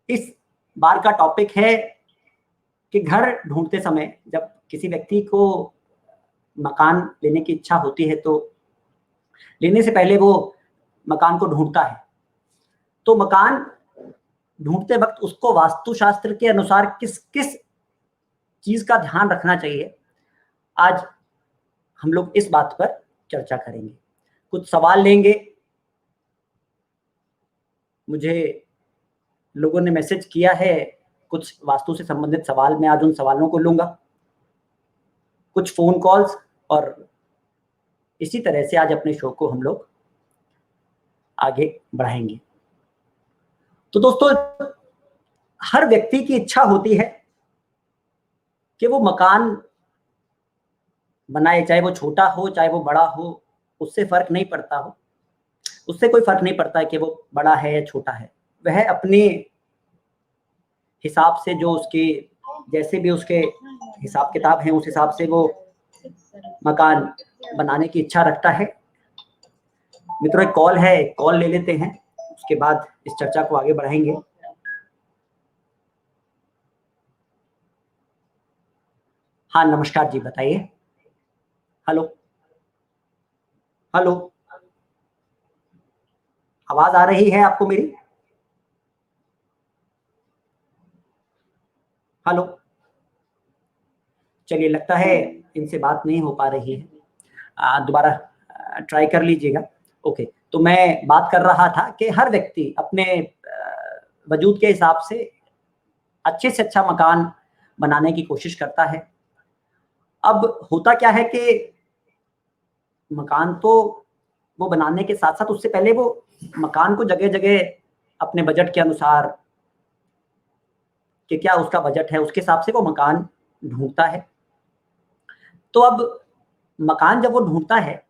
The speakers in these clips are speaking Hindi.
इस बार का टॉपिक है कि घर ढूंढते समय जब किसी व्यक्ति को मकान लेने की इच्छा होती है तो लेने से पहले वो मकान को ढूंढता है। तो मकान ढूंढते वक्त उसको वास्तुशास्त्र के अनुसार किस किस चीज का ध्यान रखना चाहिए, आज हम लोग इस बात पर चर्चा करेंगे। कुछ सवाल लेंगे, मुझे लोगों ने मैसेज किया है कुछ वास्तु से संबंधित सवाल, मैं आज उन सवालों को लूंगा। कुछ फोन कॉल्स और इसी तरह से आज अपने शो को हम लोग आगे बढ़ाएंगे। तो दोस्तों, हर व्यक्ति की इच्छा होती है कि वो मकान बनाए, चाहे वो छोटा हो चाहे वो बड़ा हो, उससे फर्क नहीं पड़ता हो, उससे कोई फर्क नहीं पड़ता है कि वो बड़ा है या छोटा है। वह अपने हिसाब से, जो उसके जैसे भी उसके हिसाब किताब है, उस हिसाब से वो मकान बनाने की इच्छा रखता है। मित्रों, एक कॉल है, कॉल ले लेते हैं, उसके बाद इस चर्चा को आगे बढ़ाएंगे। हाँ, नमस्कार जी, बताइए। हेलो हेलो, आवाज आ रही है आपको मेरी? हेलो, चलिए, लगता है इनसे बात नहीं हो पा रही है, दोबारा ट्राई कर लीजिएगा। ओके, तो मैं बात कर रहा था कि हर व्यक्ति अपने वजूद के हिसाब से अच्छे से अच्छा मकान बनाने की कोशिश करता है। अब होता क्या है कि मकान तो वो बनाने के साथ साथ उससे पहले वो मकान को जगह जगह अपने बजट के अनुसार कि क्या उसका बजट है, उसके हिसाब से वो मकान ढूंढता है। तो अब मकान जब वो ढूंढता है,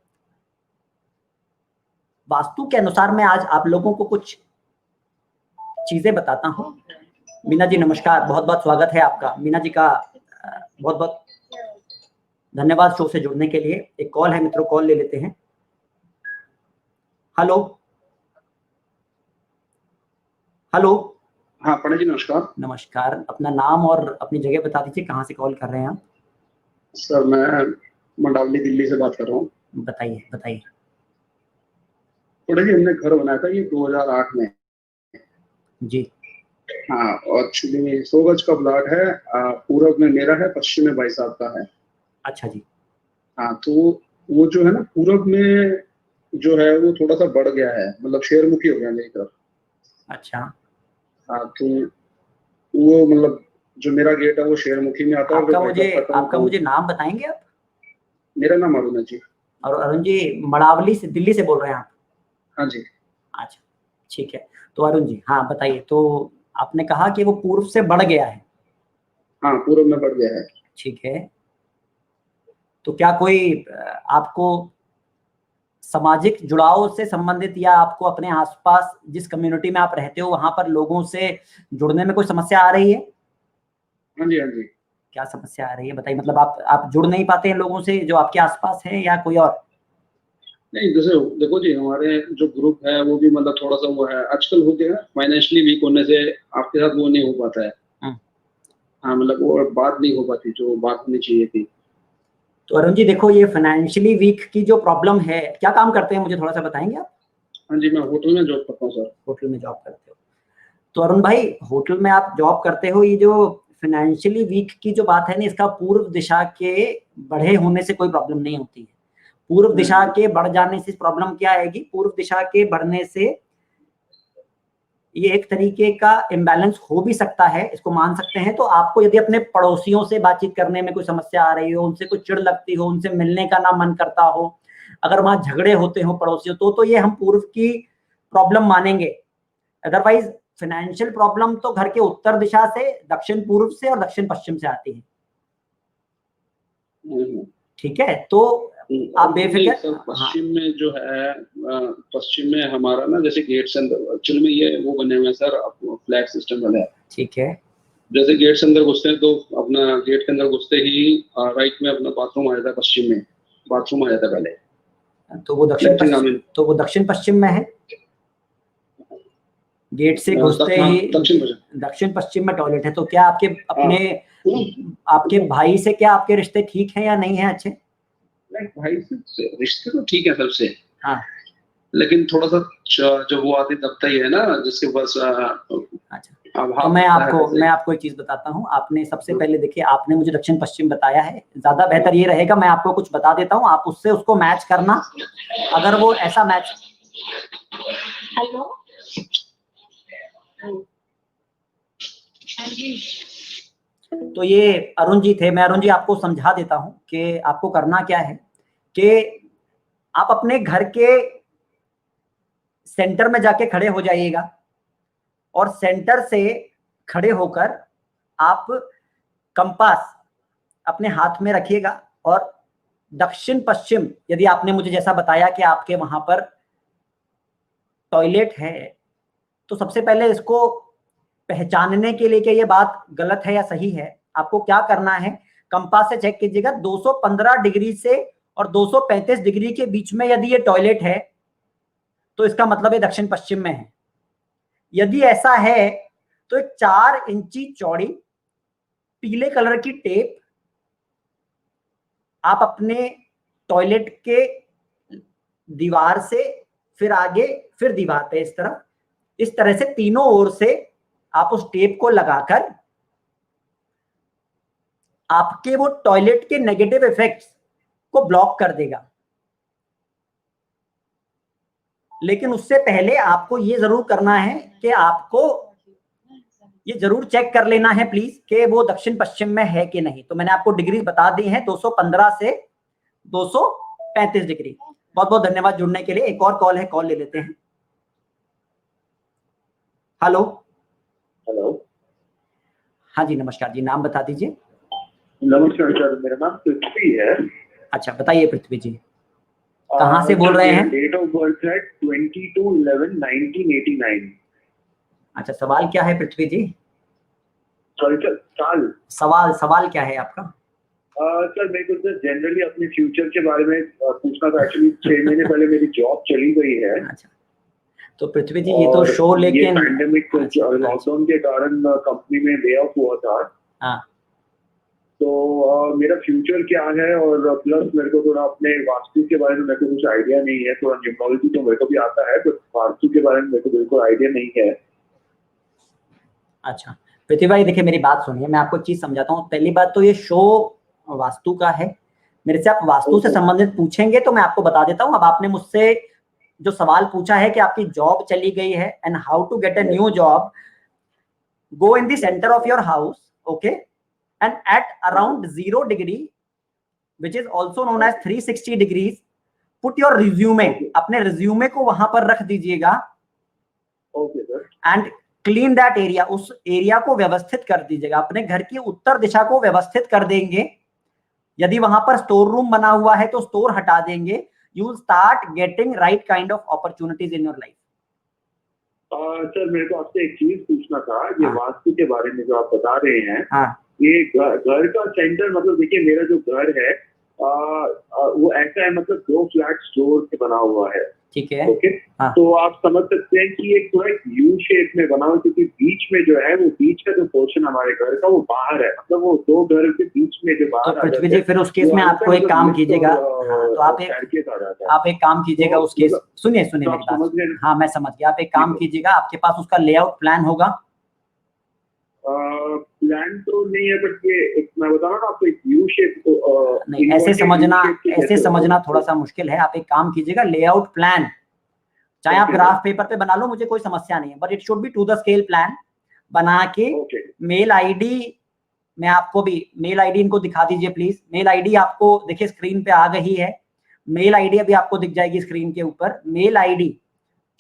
वास्तु के अनुसार मैं आज आप लोगों को कुछ चीजें बताता हूँ। मीना जी नमस्कार, बहुत बहुत स्वागत है आपका। मीना जी का बहुत बहुत धन्यवाद शो से जुड़ने के लिए। एक कॉल है मित्रों, कॉल ले लेते हैं। Hello hello. हाँ पंडित जी नमस्कार। नमस्कार, अपना नाम और अपनी जगह बता दीजिए, कहाँ से कॉल कर रहे हैं आप? सर मैं मंडावली दिल्ली से बात कर रहा हूँ। बताइए बताइए। पंडित जी, हमने घर बनाया था ये 2008 में जी। हाँ, और एक्चुअली 100 गज का प्लॉट है। पूरब में मेरा है, पश्चिम में भाई साहब का है। अच्छा जी। हाँ, तो वो जो है ना, पूरब में जो है वो थोड़ा सा बढ़ गया है, मतलब शेरमुखी हो गया मेरी तरफ। अच्छा, हाँ, तो वो मतलब जो मेरा गेट है वो शेरमुखी में आता है, और जो भाई साहब का था आपका वो। मुझे नाम बताएंगे आप? मेरा नाम अरुण है जी। और अरुण जी, मड़ावली से, दिल्ली से बोल रहे हैं आप? हाँ जी। अच्छा, ठीक है। तो अरुण जी, हाँ बताइए। तो आपने कहा कि वो पूर्व से बढ़ गया है। हाँ, पूरब में बढ़ गया है। ठीक है। तो क्या कोई आपको सामाजिक जुड़ाव से संबंधित, या आपको अपने आसपास जिस कम्युनिटी में आप रहते हो वहां पर लोगों से जुड़ने में कोई समस्या आ रही है? हाँ जी, हाँ जी। क्या समस्या आ रही है बताइए। मतलब आप जुड़ नहीं पाते हैं लोगों से जो आपके आसपास हैं, या कोई और? नहीं, जैसे देखो जी, हमारे जो ग्रुप है वो भी मतलब थोड़ा सा वो है, आजकल हो गया फाइनेंशियली वीक होने से आपके साथ वो नहीं हो पाता है। हाँ, मतलब वो बात नहीं हो पाती जो बात होनी चाहिए थी। तो अरुण जी देखो, ये फाइनेंशियली वीक की जो प्रॉब्लम है, क्या काम करते हैं मुझे थोड़ा सा बताएंगे आप? हाँ जी, मैं होटल में जॉब करता हूँ सर। होटल में जॉब करते हो? तो अरुण भाई, होटल में आप जॉब करते हो, ये जो फाइनेंशियली वीक की जो बात है ना, इसका पूर्व दिशा के बढ़े होने से कोई प्रॉब्लम नहीं होती है। पूर्व दिशा के बढ़ जाने से प्रॉब्लम क्या आएगी? पूर्व दिशा के बढ़ने से ये एक तरीके का इम्बैलेंस हो भी सकता है, इसको मान सकते हैं। तो आपको यदि अपने पड़ोसियों से बातचीत करने में कोई समस्या आ रही हो, उनसे कुछ चिढ़ लगती हो, उनसे मिलने का ना मन करता हो, अगर वहां झगड़े होते हो पड़ोसियों तो ये हम पूर्व की प्रॉब्लम मानेंगे। अदरवाइज फाइनेंशियल प्रॉब्लम तो घर के उत्तर दिशा से, दक्षिण पूर्व से और दक्षिण पश्चिम से आती है। ठीक है, तो आप बेफिक्र। सर पश्चिम में जो है, पश्चिम में हमारा ना, जैसे गेट से अंदर एक्चुअल में ये वो बने हुए हैं सर, फ्लैट सिस्टम बना है। ठीक है। जैसे गेट से अंदर घुसते हैं तो अपना गेट के अंदर घुसते ही राइट में अपना बाथरूम आ जाता है, पश्चिम में बाथरूम आ जाता है पहले। तो वो दक्षिण पश्चिम में है। गेट से घुसते ही दक्षिण पश्चिम में टॉयलेट है। तो क्या आपके अपने आपके भाई से क्या आपके रिश्ते ठीक हैं या नहीं है अच्छे? नहीं, भाई से रिश्ते तो ठीक है सबसे, हाँ, लेकिन थोड़ा सा जो वो आदमी दबता ही है ना, जिसके पास अच्छा। तो मैं आपको एक चीज बताता हूँ। आपने सबसे पहले देखिए, आपने मुझे दक्षिण पश्चिम बताया है, ज्यादा बेहतर ये रहेगा मैं आपको कुछ बता देता हूँ, आप उससे उसको मैच करना। अगर वो ऐसा मैच, हेलो, तो ये अरुण जी थे। मैं अरुण जी आपको समझा देता हूँ कि आपको करना क्या है कि आप अपने घर के सेंटर में जाके खड़े हो जाइएगा और सेंटर से खड़े होकर आप कंपास अपने हाथ में रखिएगा और दक्षिण पश्चिम, यदि आपने मुझे जैसा बताया कि आपके वहां पर टॉयलेट है, तो सबसे पहले इसको पहचानने के लिए कि ये बात गलत है या सही है, आपको क्या करना है, कंपास से चेक कीजिएगा 215 डिग्री से और 235 डिग्री के बीच में यदि ये टॉयलेट है तो इसका मतलब ये दक्षिण पश्चिम में है। यदि ऐसा है तो एक 4 इंची चौड़ी पीले कलर की टेप आप अपने टॉयलेट के दीवार से फिर आगे फिर दीवार पे इस तरह से तीनों ओर से आप उस टेप को लगाकर आपके वो टॉयलेट के नेगेटिव इफेक्ट्स को ब्लॉक कर देगा। लेकिन उससे पहले आपको ये जरूर करना है कि आपको ये जरूर चेक कर लेना है प्लीज कि वो दक्षिण पश्चिम में है कि नहीं। तो मैंने आपको डिग्री बता दी है, 215 से 235 डिग्री। बहुत बहुत धन्यवाद जुड़ने के लिए। एक और कॉल है, कॉल ले लेते हैं। हेलो। हेलो। हाँ जी, नमस्कार जी, नाम बता दीजिए। नमस्कार सर, मेरा नाम पृथ्वी है। अच्छा, बताइए पृथ्वी जी, कहाँ से बोल रहे हैं? डेट ऑफ बर्थ है 22/11/1989। अच्छा, सवाल क्या है पृथ्वी जी? सॉरी सर, सवाल क्या है आपका? सर मेरे को सर जनरली अपने फ्यूचर के बारे में पूछना था। एक्चुअली 6 महीने पहले मेरी जॉब चली गई है। अच्छा, तो पृथ्वी जी ये तो शो, लेकिन पैंडेमिक लॉकडाउन के कारण कंपनी में ले ऑफ हुआ था। हाँ, तो मेरा फ्यूचर क्या है, और प्लस मेरे को थोड़ा अपने वास्तु के बारे में मेरे को कुछ आइडिया नहीं है। थोड़ा न्यूमरोलॉजी तो मेरे को भी आता है, बट वास्तु के बारे में मेरे को बिल्कुल आइडिया नहीं है। अच्छा पृथ्वी भाई, देखिए मेरी बात सुनिए, मैं आपको एक चीज समझाता हूँ। पहली बात तो ये शो वास्तु का है, मेरे से आप वास्तु से संबंधित पूछेंगे तो मैं आपको बता देता हूँ। अब आपने मुझसे जो सवाल पूछा है कि आपकी जॉब चली गई है and how to get a new job, go in the centre of your house, okay, and at around 0 degree which is also known as 360 degrees put your resume. अपने रिज्यूमे को वहां पर रख दीजिएगा एंड क्लीन दैट एरिया। उस एरिया को व्यवस्थित कर दीजिएगा। अपने घर की उत्तर दिशा को व्यवस्थित कर देंगे। यदि वहां पर स्टोर रूम बना हुआ है तो स्टोर हटा देंगे। You will start getting right kind of opportunities in your life. Sir मेरे को आपसे एक चीज पूछना था, ये वास्तु के बारे में जो आप बता रहे हैं। हाँ, ये घर का सेंटर, मतलब देखिए मेरा जो घर है वो ऐसा है, मतलब 2 फ्लैट्स जोड़ के बना हुआ है। ठीक है, ओके। हाँ। तो आप समझ सकते हैं कि एक पूरा यू शेप में बना हुआ, क्योंकि बीच में जो है वो बीच का जो पोर्शन हमारे घर का वो बाहर है, मतलब वो 2 घर के बीच में जो बाहर। तो पृथ्वी जी फिर उस केस में आपको एक काम कीजिएगा। हाँ, तो आप एक काम कीजिएगा उस केस। सुनिए मेरी बात। हाँ, मैं समझ गया। आप एक काम कीजिएगा, आपके पास उसका लेआउट प्लान होगा? प्लान तो नहीं है, बट ये एक मैं बता रहा हूँ आपको, एक यू शेप नहीं, ऐसे समझना थोड़ा सा मुश्किल है। आप एक काम कीजिएगा, लेआउट प्लान चाहे आप ग्राफ पेपर पे बना लो, मुझे कोई समस्या नहीं है, but it should be to the scale plan बना के। मेल आईडी, मैं आपको भी मेल आईडी इनको दिखा दीजिए प्लीज। मेल आईडी आपको देखिए स्क्रीन पे आ गई है। मेल आईडी अभी आपको दिख जाएगी स्क्रीन के ऊपर, मेल आईडी।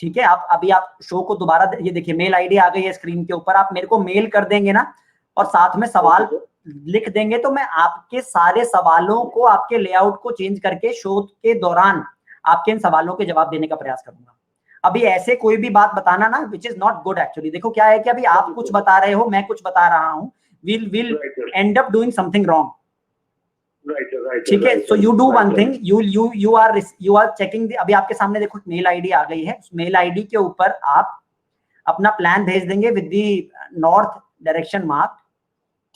ठीक है, आप अभी आप शो को दोबारा, ये देखिए मेल आईडी आ गई है स्क्रीन के ऊपर। आप मेरे को मेल कर देंगे ना और साथ में सवाल लिख देंगे, तो मैं आपके सारे सवालों को, आपके लेआउट को चेंज करके शो के दौरान आपके इन सवालों के जवाब देने का प्रयास करूंगा। अभी ऐसे कोई भी बात बताना ना विच इज नॉट गुड एक्चुअली। देखो क्या है कि अभी आप कुछ बता रहे हो, मैं कुछ बता रहा हूँ, will end up doing something wrong. ठीक है, so you do one thing, you are checking. अभी आपके सामने देखो मेल आईडी आ गई है। उस मेल आईडी के ऊपर आप अपना प्लान भेज देंगे with the north direction mark,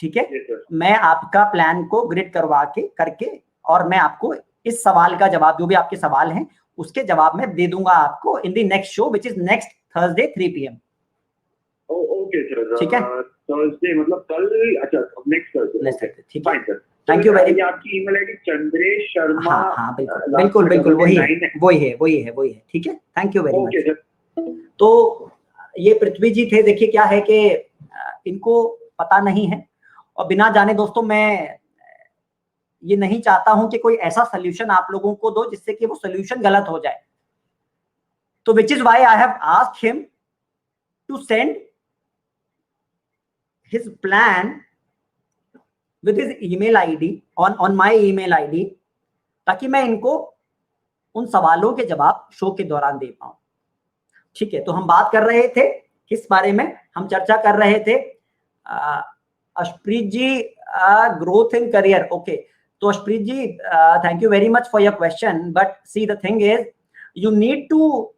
ठीक है। Yes, sir. मैं आपका प्लान को ग्रिड करवा के करके और मैं आपको इस सवाल का जवाब, जो भी आपके सवाल हैं उसके जवाब में दे दूंगा आपको in the next show which is next Thursday 3 PM। Okay sir, ठीक है, थर्सडे मतलब कल, अच्छा नेक्स्ट थर्सडे, ठीक है, fine sir. Thank you very much. आपकी ईमेल आईडी चंद्रेश शर्मा, हाँ हाँ बिल्कुल बिल्कुल वही है, ठीक है, thank you very okay much. Sir. तो ये पृथ्वी जी थे। देखिए क्या है कि इनको पता नहीं है, और बिना जाने दोस्तों मैं ये नहीं चाहता हूं कि कोई ऐसा सोल्यूशन आप लोगों को दो जिससे कि वो सोल्यूशन गलत हो जाए। तो which is why I have asked him to send his plan with his email ID on my email ID, ताकि मैं इनको उन सवालों के जवाब शो के दौरान दे पाऊं। ठीक है, तो हम बात कर रहे थे किस बारे में, हम चर्चा कर रहे थे Ashpreet ji, growth in career. Okay, तो Ashpreet ji thank you very much for your question, but see the thing is you need to,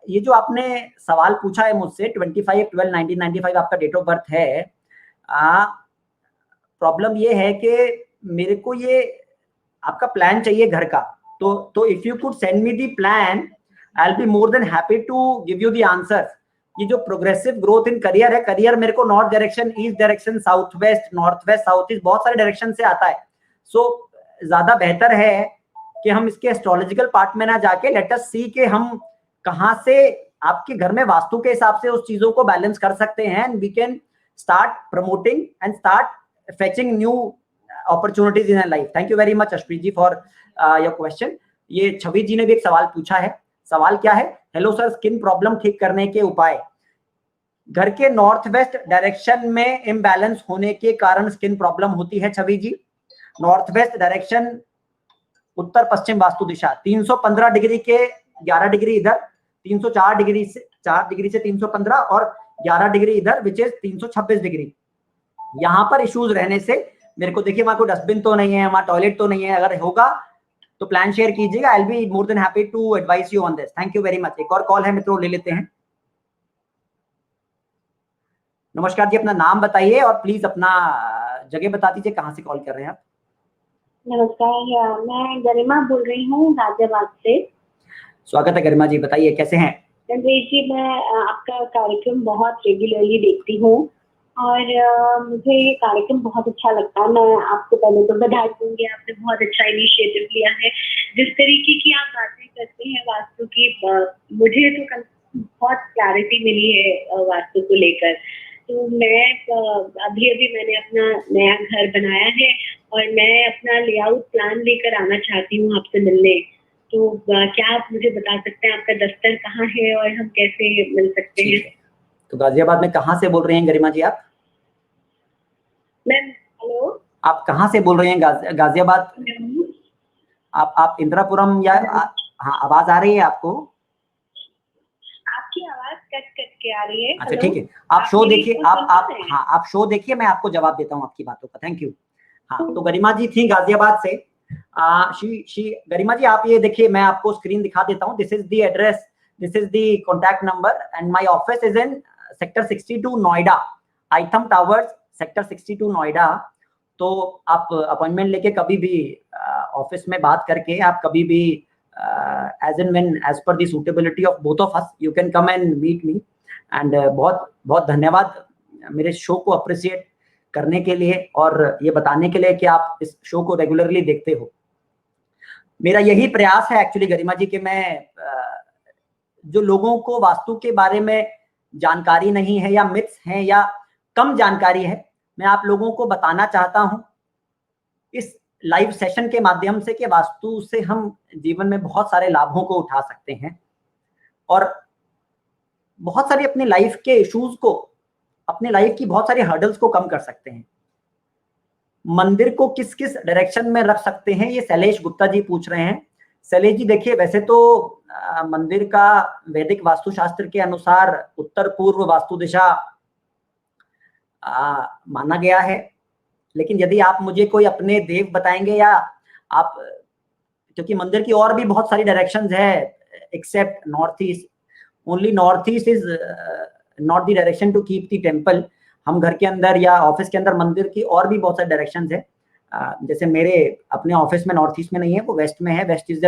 ये जो आपने सवाल पूछा है मुझसे 25/12/1995 आपका डेट ऑफ बर्थ है, प्रॉब्लम ये है कि मेरे को ये आपका प्लान चाहिए घर का, तो if you could send me the plan I will be more than happy to give you the answer. ये जो प्रोग्रेसिव ग्रोथ इन करियर है, करियर मेरे को north direction, east direction, south west, north west, south east, बहुत सारे डायरेक्शन से आता है। सो ज्यादा बेहतर है कि हम इसके एस्ट्रोलॉजिकल पार्ट में ना जाके लेट अस सी कि हम कहां से आपके घर में वास्तु के हिसाब से उस चीजों को बैलेंस कर सकते हैं, and we can start promoting and start fetching new opportunities in life. Thank you very much Ashpreet ji for your question. ये छवि जी ने भी एक सवाल पूछा है। सवाल क्या है? हेलो सर, स्किन प्रॉब्लम ठीक करने के उपाय। घर के नॉर्थ वेस्ट डायरेक्शन में इम्बैलेंस होने के कारण स्किन प्रॉब्लम होती है छवि जी। नॉर्थ वेस्ट डायरेक्शन उत्तर पश्चिम वास्तु दिशा 315 डिग्री के 11 डिग्री इधर, 304 डिग्री से 4 डिग्री से 315 और 11 डिग्री इधर विच इज 326 डिग्री। यहाँ पर इश्यूज रहने से मेरे को, देखिए वहां कोई डस्टबिन तो नहीं है, वहां टॉयलेट तो नहीं है, अगर होगा तो प्लान शेयर कीजिएगा। I will be more than happy to advice you on this. Thank you very much. एक और कॉल है मित्रों, ले लेते हैं। नमस्कार जी, अपना नाम बताइए और प्लीज अपना जगह बता दीजिए, कहाँ से कॉल कर रहे हैं आप? नमस्कार, मैं गरिमा बोल रही हूँ गाजियाबाद से। स्वागत है गरिमा जी, बताइए कैसे हैं? रणवीर जी, मैं आपका कार्यक्रम बहुत रेगुलरली देखती हूँ और मुझे ये कार्यक्रम बहुत अच्छा लगता है। मैं आपको पहले तो बधाई दूंगी, आपने बहुत अच्छा इनिशिएटिव लिया है। जिस तरीके की आप बातें करते हैं वास्तु की, मुझे तो बहुत क्लैरिटी मिली है वास्तु को लेकर। तो मैं अभी मैंने अपना नया घर बनाया है और मैं अपना लेआउट प्लान लेकर आना चाहती हूँ आपसे मिलने। तो क्या आप मुझे बता सकते हैं आपका दफ्तर कहाँ है और हम कैसे मिल सकते हैं? तो गाजियाबाद में कहाँ से बोल रही हैं गरिमा जी आप? मैम हेलो, आप कहाँ से बोल रही हैं? गाजियाबाद? आप इंदिरापुरम या हाँ, आवाज आ रही है आपको? आपकी आवाज कट के आ रही है। अच्छा ठीक है, आप शो देखिए, आप शो देखिए, मैं आपको जवाब देता हूँ आपकी बातों का। Thank you. हाँ, तो गरिमा जी थी गाजियाबाद से। गरिमा जी आप ये देखिए, मैं आपको स्क्रीन दिखा देता हूँ। This is the address, this is the contact number and my office is in sector 62 Noida, Ithum towers, sector 62 Noida. तो आप अपॉइंटमेंट लेके कभी भी ऑफिस में बात करके आप कभी भी as and when as per the suitability of both of us you can come and meet me and बहुत बहुत धन्यवाद मेरे शो को अप्रिशिएट करने के लिए और ये बताने के लिए कि आप इस शो को रेगुलरली देखते हो। मेरा यही प्रयास है एक्चुअली गरिमा जी कि मैं जो लोगों को वास्तु के बारे में जानकारी नहीं है या मिथ्स हैं या कम जानकारी है, मैं आप लोगों को बताना चाहता हूं इस लाइव सेशन के माध्यम से कि वास्तु से हम जीवन में बहुत सारे लाभों को उठा सकते हैं और बहुत सारी अपनी लाइफ के इश्यूज को, अपनी लाइफ की बहुत सारी हर्डल्स को कम कर सकते हैं। मंदिर को किस किस डायरेक्शन में रख सकते हैं, ये शैलेश गुप्ता जी पूछ रहे हैं। शैलेश जी देखिए, वैसे तो मंदिर का वैदिक वास्तुशास्त्र के अनुसार उत्तर पूर्व वास्तु दिशा माना गया है, लेकिन यदि आप मुझे कोई अपने देव बताएंगे या आप, क्योंकि मंदिर की और भी बहुत सारी डायरेक्शंस है except north east, only north east is not the direction to keep the temple. हम घर के अंदर या ऑफिस के अंदर मंदिर की और भी बहुत सारे डायरेक्शंस है। जैसे मेरे अपने ऑफिस में नॉर्थ ईस्ट में नहीं है, वो वेस्ट में है। West is the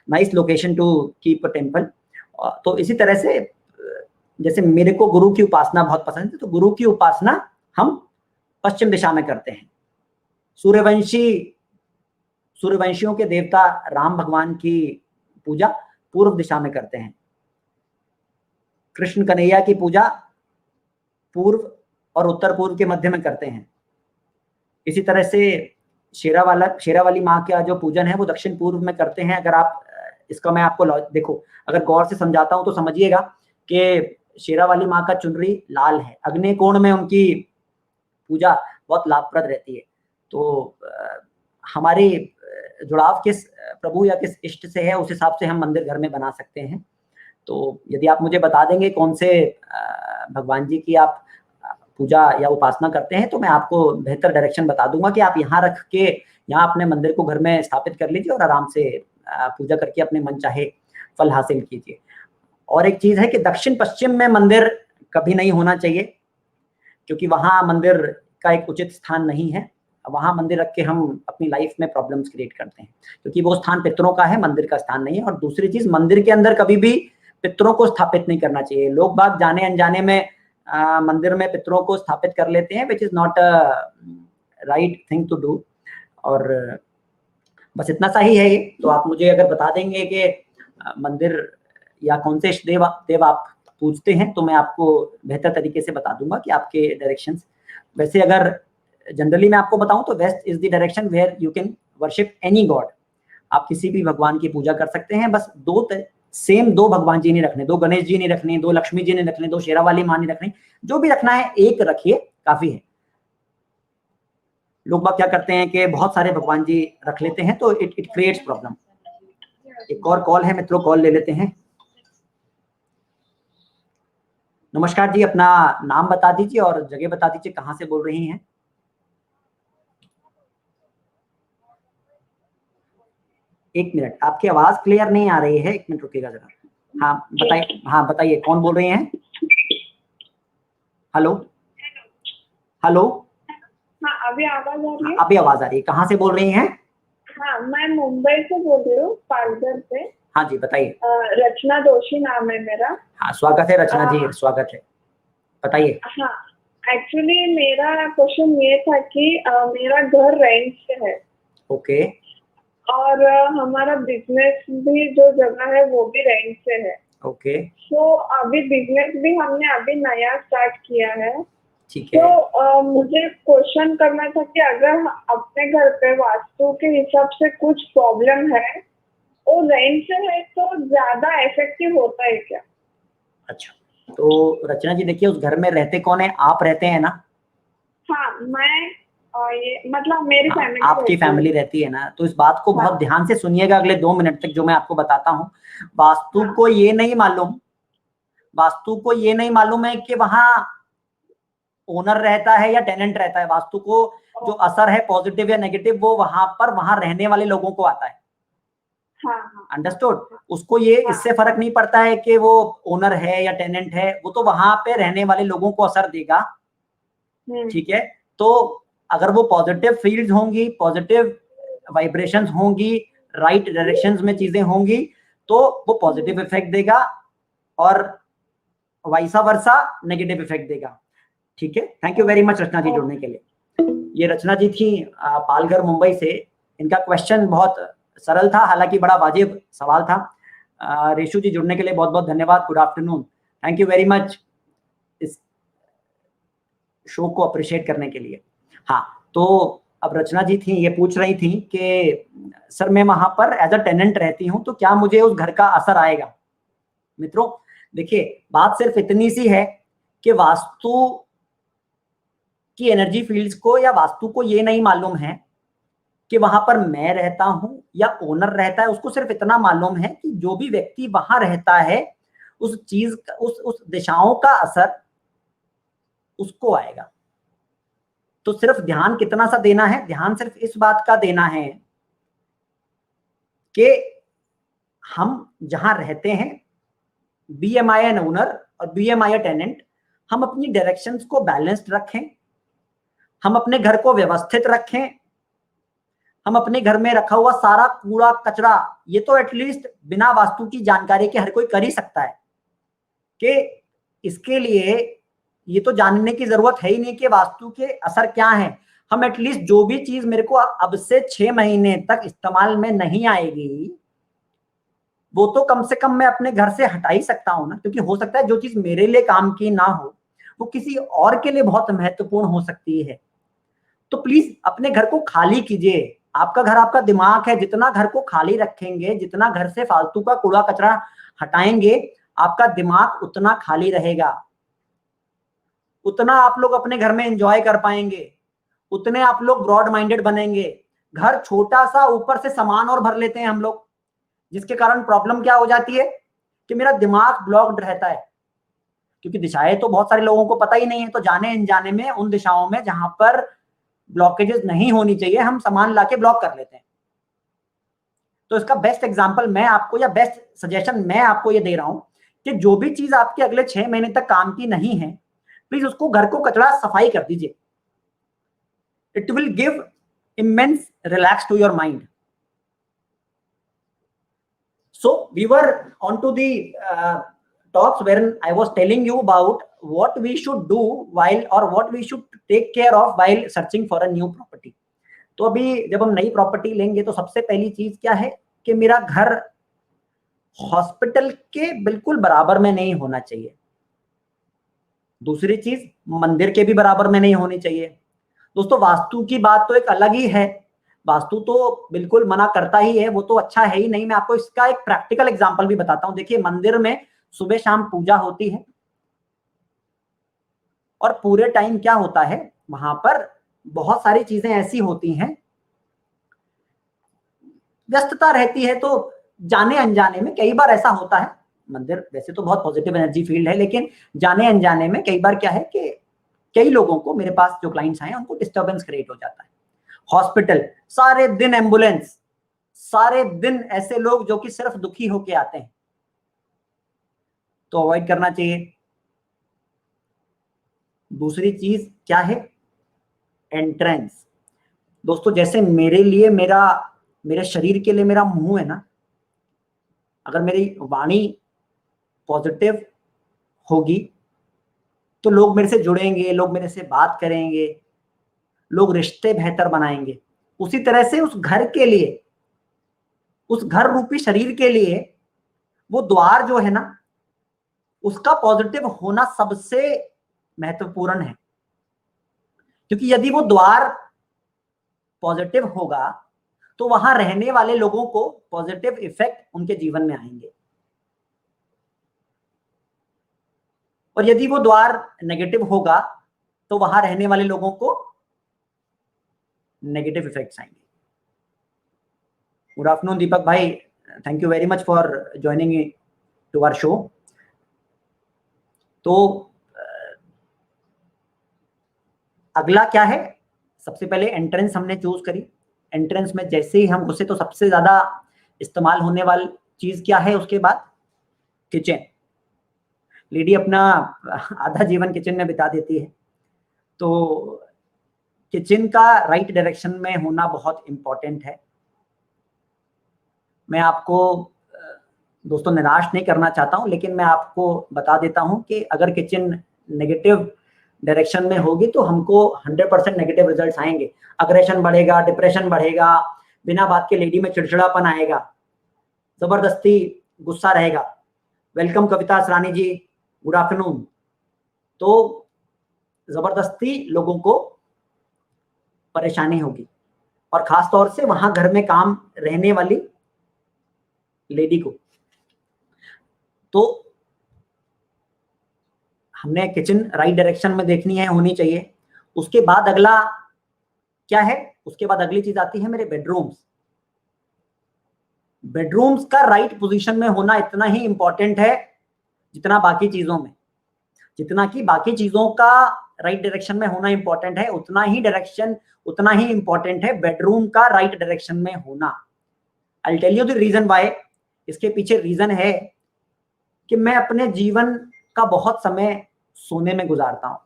nice location to keep a temple. तो इसी तरह से जैसे मेरे को गुरु की उपासना बहुत पसंद है, तो गुरु की उपासना हम पश्चिम दिशा में करते हैं। सूर्यवंशियों के देवता राम भगवान की पूजा पूर्व दिशा में करते हैं। कृष्ण कन्हैया की पूजा पूर्व और उत्तर पूर्व के मध्य में करते हैं। इसी तरह से शेरावाली माँ का जो पूजन है वो दक्षिण पूर्व में करते हैं। अगर आप इसका मैं आपको देखो, अगर गौर से समझाता हूं तो समझिएगा कि शेरावाली माँ का चुनरी लाल है, अग्नि कोण में उनकी पूजा बहुत लाभप्रद रहती है। तो हमारे जुड़ाव किस प्रभु या किस इष्ट से है, उस हिसाब से हम मंदिर घर में बना सकते हैं। तो यदि आप मुझे बता देंगे कौन से भगवान जी की आप पूजा या उपासना करते हैं, तो मैं आपको बेहतर डायरेक्शन बता दूंगा कि आप यहाँ रख के यहाँ अपने मंदिर को घर में स्थापित कर लीजिए और आराम से पूजा करके अपने मन चाहे फल हासिल कीजिए। और एक चीज है कि दक्षिण पश्चिम में मंदिर कभी नहीं होना चाहिए, क्योंकि वहां मंदिर का एक उचित स्थान नहीं है। वहां मंदिर रख के हम अपनी लाइफ में प्रॉब्लम्स क्रिएट करते हैं, क्योंकि वो स्थान पितरों का है, मंदिर का स्थान नहीं है। और दूसरी चीज, मंदिर के अंदर कभी भी पितरों को स्थापित नहीं करना चाहिए। लोग बाग जाने अनजाने में मंदिर में पितरों को स्थापित कर लेते हैं, which is not a right thing to do. और बस इतना सा ही है ये। तो आप मुझे अगर बता देंगे कि मंदिर या कौन से इष्ट देव आप पूछते हैं, तो मैं आपको बेहतर तरीके से बता दूंगा कि आपके डायरेक्शंस। वैसे अगर जनरली मैं आपको बताऊं तो west is the direction where you can worship any god. आप किसी भी भगवान की पूजा कर सकते हैं। बस दो भगवान जी नहीं रखने, दो गणेश जी नहीं रखने, दो लक्ष्मी जी नहीं रखने, दो शेरावाली माँ नहीं रखनी। जो भी रखना है एक रखिए, काफी है। लोग बात क्या करते हैं कि बहुत सारे भगवान जी रख लेते हैं, तो इट क्रिएट्स प्रॉब्लम। एक और कॉल है मित्रों, कॉल ले लेते हैं। नमस्कार जी, अपना नाम बता दीजिए और जगह बता दीजिए, कहाँ से बोल रही हैं। एक मिनट, आपकी आवाज क्लियर नहीं आ रही है, एक मिनट रुकिएगा जरा। हाँ बताइए, हाँ बताइए, कौन बोल रही हैं। हेलो हेलो, हाँ अभी आवाज आ रही है। अभी आवाज आ रही है। कहाँ से बोल रही हैं। हाँ मैं मुंबई से बोल रही हूँ, पालघर से। हाँ जी बताइए। रचना दोषी नाम है मेरा। हाँ स्वागत है रचना जी, स्वागत है, बताइए। हाँ एक्चुअली मेरा क्वेश्चन ये था कि मेरा घर रेंट से है। ओके। और हमारा बिजनेस भी जो जगह है वो भी रेंट से है। ओके। तो अभी बिजनेस भी हमने अभी नया स्टार्ट किया है। ठीक है। तो मुझे क्वेश्चन करना था कि अगर अपने घर पे वास्तु के हिसाब से कुछ प्रॉब्लम है और रेंट से है, तो ज्यादा इफेक्टिव होता है क्या। अच्छा, तो रचना जी देखिए, उस घर में रहते कौन है, आप रहते हैं ना। हाँ मैं ये मतलब मेरी फैमिली आपकी फैमिली रहती है ना, तो इस बात को बहुत ध्यान से सुनिएगा अगले 2 मिनट तक जो मैं आपको बताता हूँ। वास्तु को ये नहीं मालूम, वास्तु को ये नहीं मालूम है कि वहां ओनर रहता है या टेनेंट रहता है। वास्तु को जो असर है पॉजिटिव या नेगेटिव, वो वहां रहने वाले लोगों को आता है। अंडरस्टूड। उसको ये इससे फर्क नहीं पड़ता है कि वो ओनर है या टेनेंट है, वो तो वहां पे रहने वाले लोगों को असर देगा। ठीक है, तो अगर वो पॉजिटिव फील्ड्स होंगी, पॉजिटिव वाइब्रेशंस होंगी, राइट डायरेक्शंस में चीजें होंगी, तो वो पॉजिटिव इफेक्ट देगा, और वाइसा वर्सा नेगेटिव इफेक्ट देगा। ठीक है, थैंक यू वेरी मच रचना जी जुड़ने के लिए। ये रचना जी थी पालघर मुंबई से। इनका क्वेश्चन बहुत सरल था, हालांकि बड़ा वाजिब सवाल था। रेशु जी जुड़ने के लिए बहुत बहुत धन्यवाद। Good afternoon, thank you very much इस शो को अप्रिशिएट करने के लिए। हाँ, तो अब रचना जी थी, ये पूछ रही थी कि सर मैं वहां पर एज अ टेनेंट रहती हूँ, तो क्या मुझे उस घर का असर आएगा। मित्रों देखिए, बात सिर्फ इतनी सी है कि वास्तु की एनर्जी फील्ड्स को या वास्तु को ये नहीं मालूम है कि वहां पर मैं रहता हूं या ओनर रहता है। उसको सिर्फ इतना मालूम है कि जो भी व्यक्ति वहां रहता है, उस चीज का, उस दिशाओं का असर उसको आएगा। तो सिर्फ ध्यान कितना सा देना है, ध्यान सिर्फ इस बात का देना है कि हम जहां रहते हैं, be am I an owner और be am I a tenant, हम अपनी डायरेक्शंस को बैलेंस्ड रखें, हम अपने घर को व्यवस्थित रखें, हम अपने घर में रखा हुआ सारा कूड़ा कचरा, ये तो एटलीस्ट बिना वास्तु की जानकारी के हर कोई कर ही सकता है कि इसके लिए ये तो जानने की जरूरत है ही नहीं कि वास्तु के असर क्या है। हम एटलीस्ट जो भी चीज मेरे को अब से 6 महीने तक इस्तेमाल में नहीं आएगी, वो तो कम से कम मैं अपने घर से हटा ही सकता हूं ना, क्योंकि हो सकता है जो चीज मेरे लिए काम की ना हो वो किसी और के लिए बहुत महत्वपूर्ण हो सकती है। तो प्लीज अपने घर को खाली कीजिए। आपका घर आपका दिमाग है, जितना घर को खाली रखेंगे, जितना घर से फालतू का कूड़ा कचरा हटाएंगे, आपका दिमाग उतना खाली रहेगा, उतना आप लोग अपने घर में एंजॉय कर पाएंगे, उतने आप लोग ब्रॉड माइंडेड बनेंगे। घर छोटा सा, ऊपर से सामान और भर लेते हैं हम लोग, जिसके कारण प्रॉब्लम क्या हो जाती है कि मेरा दिमाग ब्लॉक्ड रहता है, क्योंकि दिशाएं तो बहुत सारे लोगों को पता ही नहीं है। तो जाने अनजाने में उन दिशाओं में जहां पर ब्लॉकेजेस नहीं होनी चाहिए, हम सामान लाके ब्लॉक कर लेते हैं। तो इसका बेस्ट एग्जांपल मैं आपको, या बेस्ट सजेशन मैं आपको ये दे रहा हूं कि जो भी चीज आपके अगले 6 महीने तक काम की नहीं है, प्लीज उसको, घर को कचरा सफाई कर दीजिए। It will give immense relax to your mind. So we were on to the talks wherein I was telling you about what we should do while, or what we should take care of while searching for a new property. तो अभी जब हम नई प्रॉपर्टी लेंगे तो सबसे पहली चीज क्या है कि मेरा घर हॉस्पिटल के बिल्कुल बराबर में नहीं होना चाहिए। दूसरी चीज, मंदिर के भी बराबर में नहीं होनी चाहिए। दोस्तों, वास्तु की बात तो एक अलग ही है, वास्तु तो बिल्कुल मना करता ही है, वो तो अच्छा है ही नहीं। मैं आपको इसका एक प्रैक्टिकल एग्जांपल भी बताता हूं। देखिए, मंदिर में सुबह शाम पूजा होती है और पूरे टाइम क्या होता है, वहां पर बहुत सारी चीजें ऐसी होती हैं, व्यस्तता रहती है। तो जाने अनजाने में कई बार ऐसा होता है, मंदिर वैसे तो बहुत पॉजिटिव एनर्जी फील्ड है, लेकिन जाने अनजाने में कई बार क्या है कि कई लोगों को, मेरे पास जो क्लाइंट्स आए, उनको डिस्टर्बेंस क्रिएट हो जाता है। हॉस्पिटल, सारे दिन एम्बुलेंस, सारे दिन ऐसे लोग जो कि सिर्फ दुखी होके आते हैं, तो अवॉइड करना चाहिए। दूसरी चीज क्या है, एंट्रेंस। दोस्तों, जैसे मेरे लिए मेरे शरीर के लिए मेरा मुंह है ना, अगर मेरी वाणी पॉजिटिव होगी तो लोग मेरे से जुड़ेंगे, लोग मेरे से बात करेंगे, लोग रिश्ते बेहतर बनाएंगे। उसी तरह से उस घर के लिए, उस घर रूपी शरीर के लिए वो द्वार जो है ना, उसका पॉजिटिव होना सबसे महत्वपूर्ण है। क्योंकि यदि वो द्वार पॉजिटिव होगा तो वहां रहने वाले लोगों को पॉजिटिव इफेक्ट उनके जीवन में आएंगे, और यदि वो द्वार नेगेटिव होगा तो वहां रहने वाले लोगों को नेगेटिव इफेक्ट्स आएंगे। गुड आफ्टरनून दीपक भाई, thank you very much for joining to our show. तो अगला क्या है, सबसे पहले एंट्रेंस हमने चूज करी। एंट्रेंस में जैसे ही हम घुसे तो सबसे ज्यादा इस्तेमाल होने वाली चीज क्या है, उसके बाद किचन। लेडी अपना आधा जीवन किचन में बिता देती है, तो किचन का राइट डायरेक्शन में होना बहुत इंपॉर्टेंट है। मैं आपको दोस्तों निराश नहीं करना चाहता हूं, लेकिन मैं आपको बता देता हूं कि अगर किचन नेगेटिव डायरेक्शन में होगी तो हमको 100% नेगेटिव रिजल्ट्स आएंगे। अग्रेशन बढ़ेगा, डिप्रेशन बढ़ेगा, बिना बात के लेडी में चिड़चिड़ापन आएगा, जबरदस्ती गुस्सा रहेगा। वेलकम कविता असरानी जी, गुड आफ्टरनून। तो जबरदस्ती लोगों को परेशानी होगी, और खास तौर से वहां घर में काम रहने वाली लेडी को। तो हमने किचन राइट डायरेक्शन में देखनी है, होनी चाहिए। उसके बाद अगला क्या है, उसके बाद अगली चीज आती है मेरे बेडरूम्स। बेडरूम्स का राइट पोजीशन में होना इतना ही इंपॉर्टेंट है जितना बाकी चीजों में, जितना कि बाकी चीजों का राइट डायरेक्शन में होना इंपॉर्टेंट है, उतना ही इंपॉर्टेंट है बेडरूम का राइट डायरेक्शन में होना। I tell you the reason why. इसके पीछे रीजन है कि मैं अपने जीवन का बहुत समय सोने में गुजारता हूँ,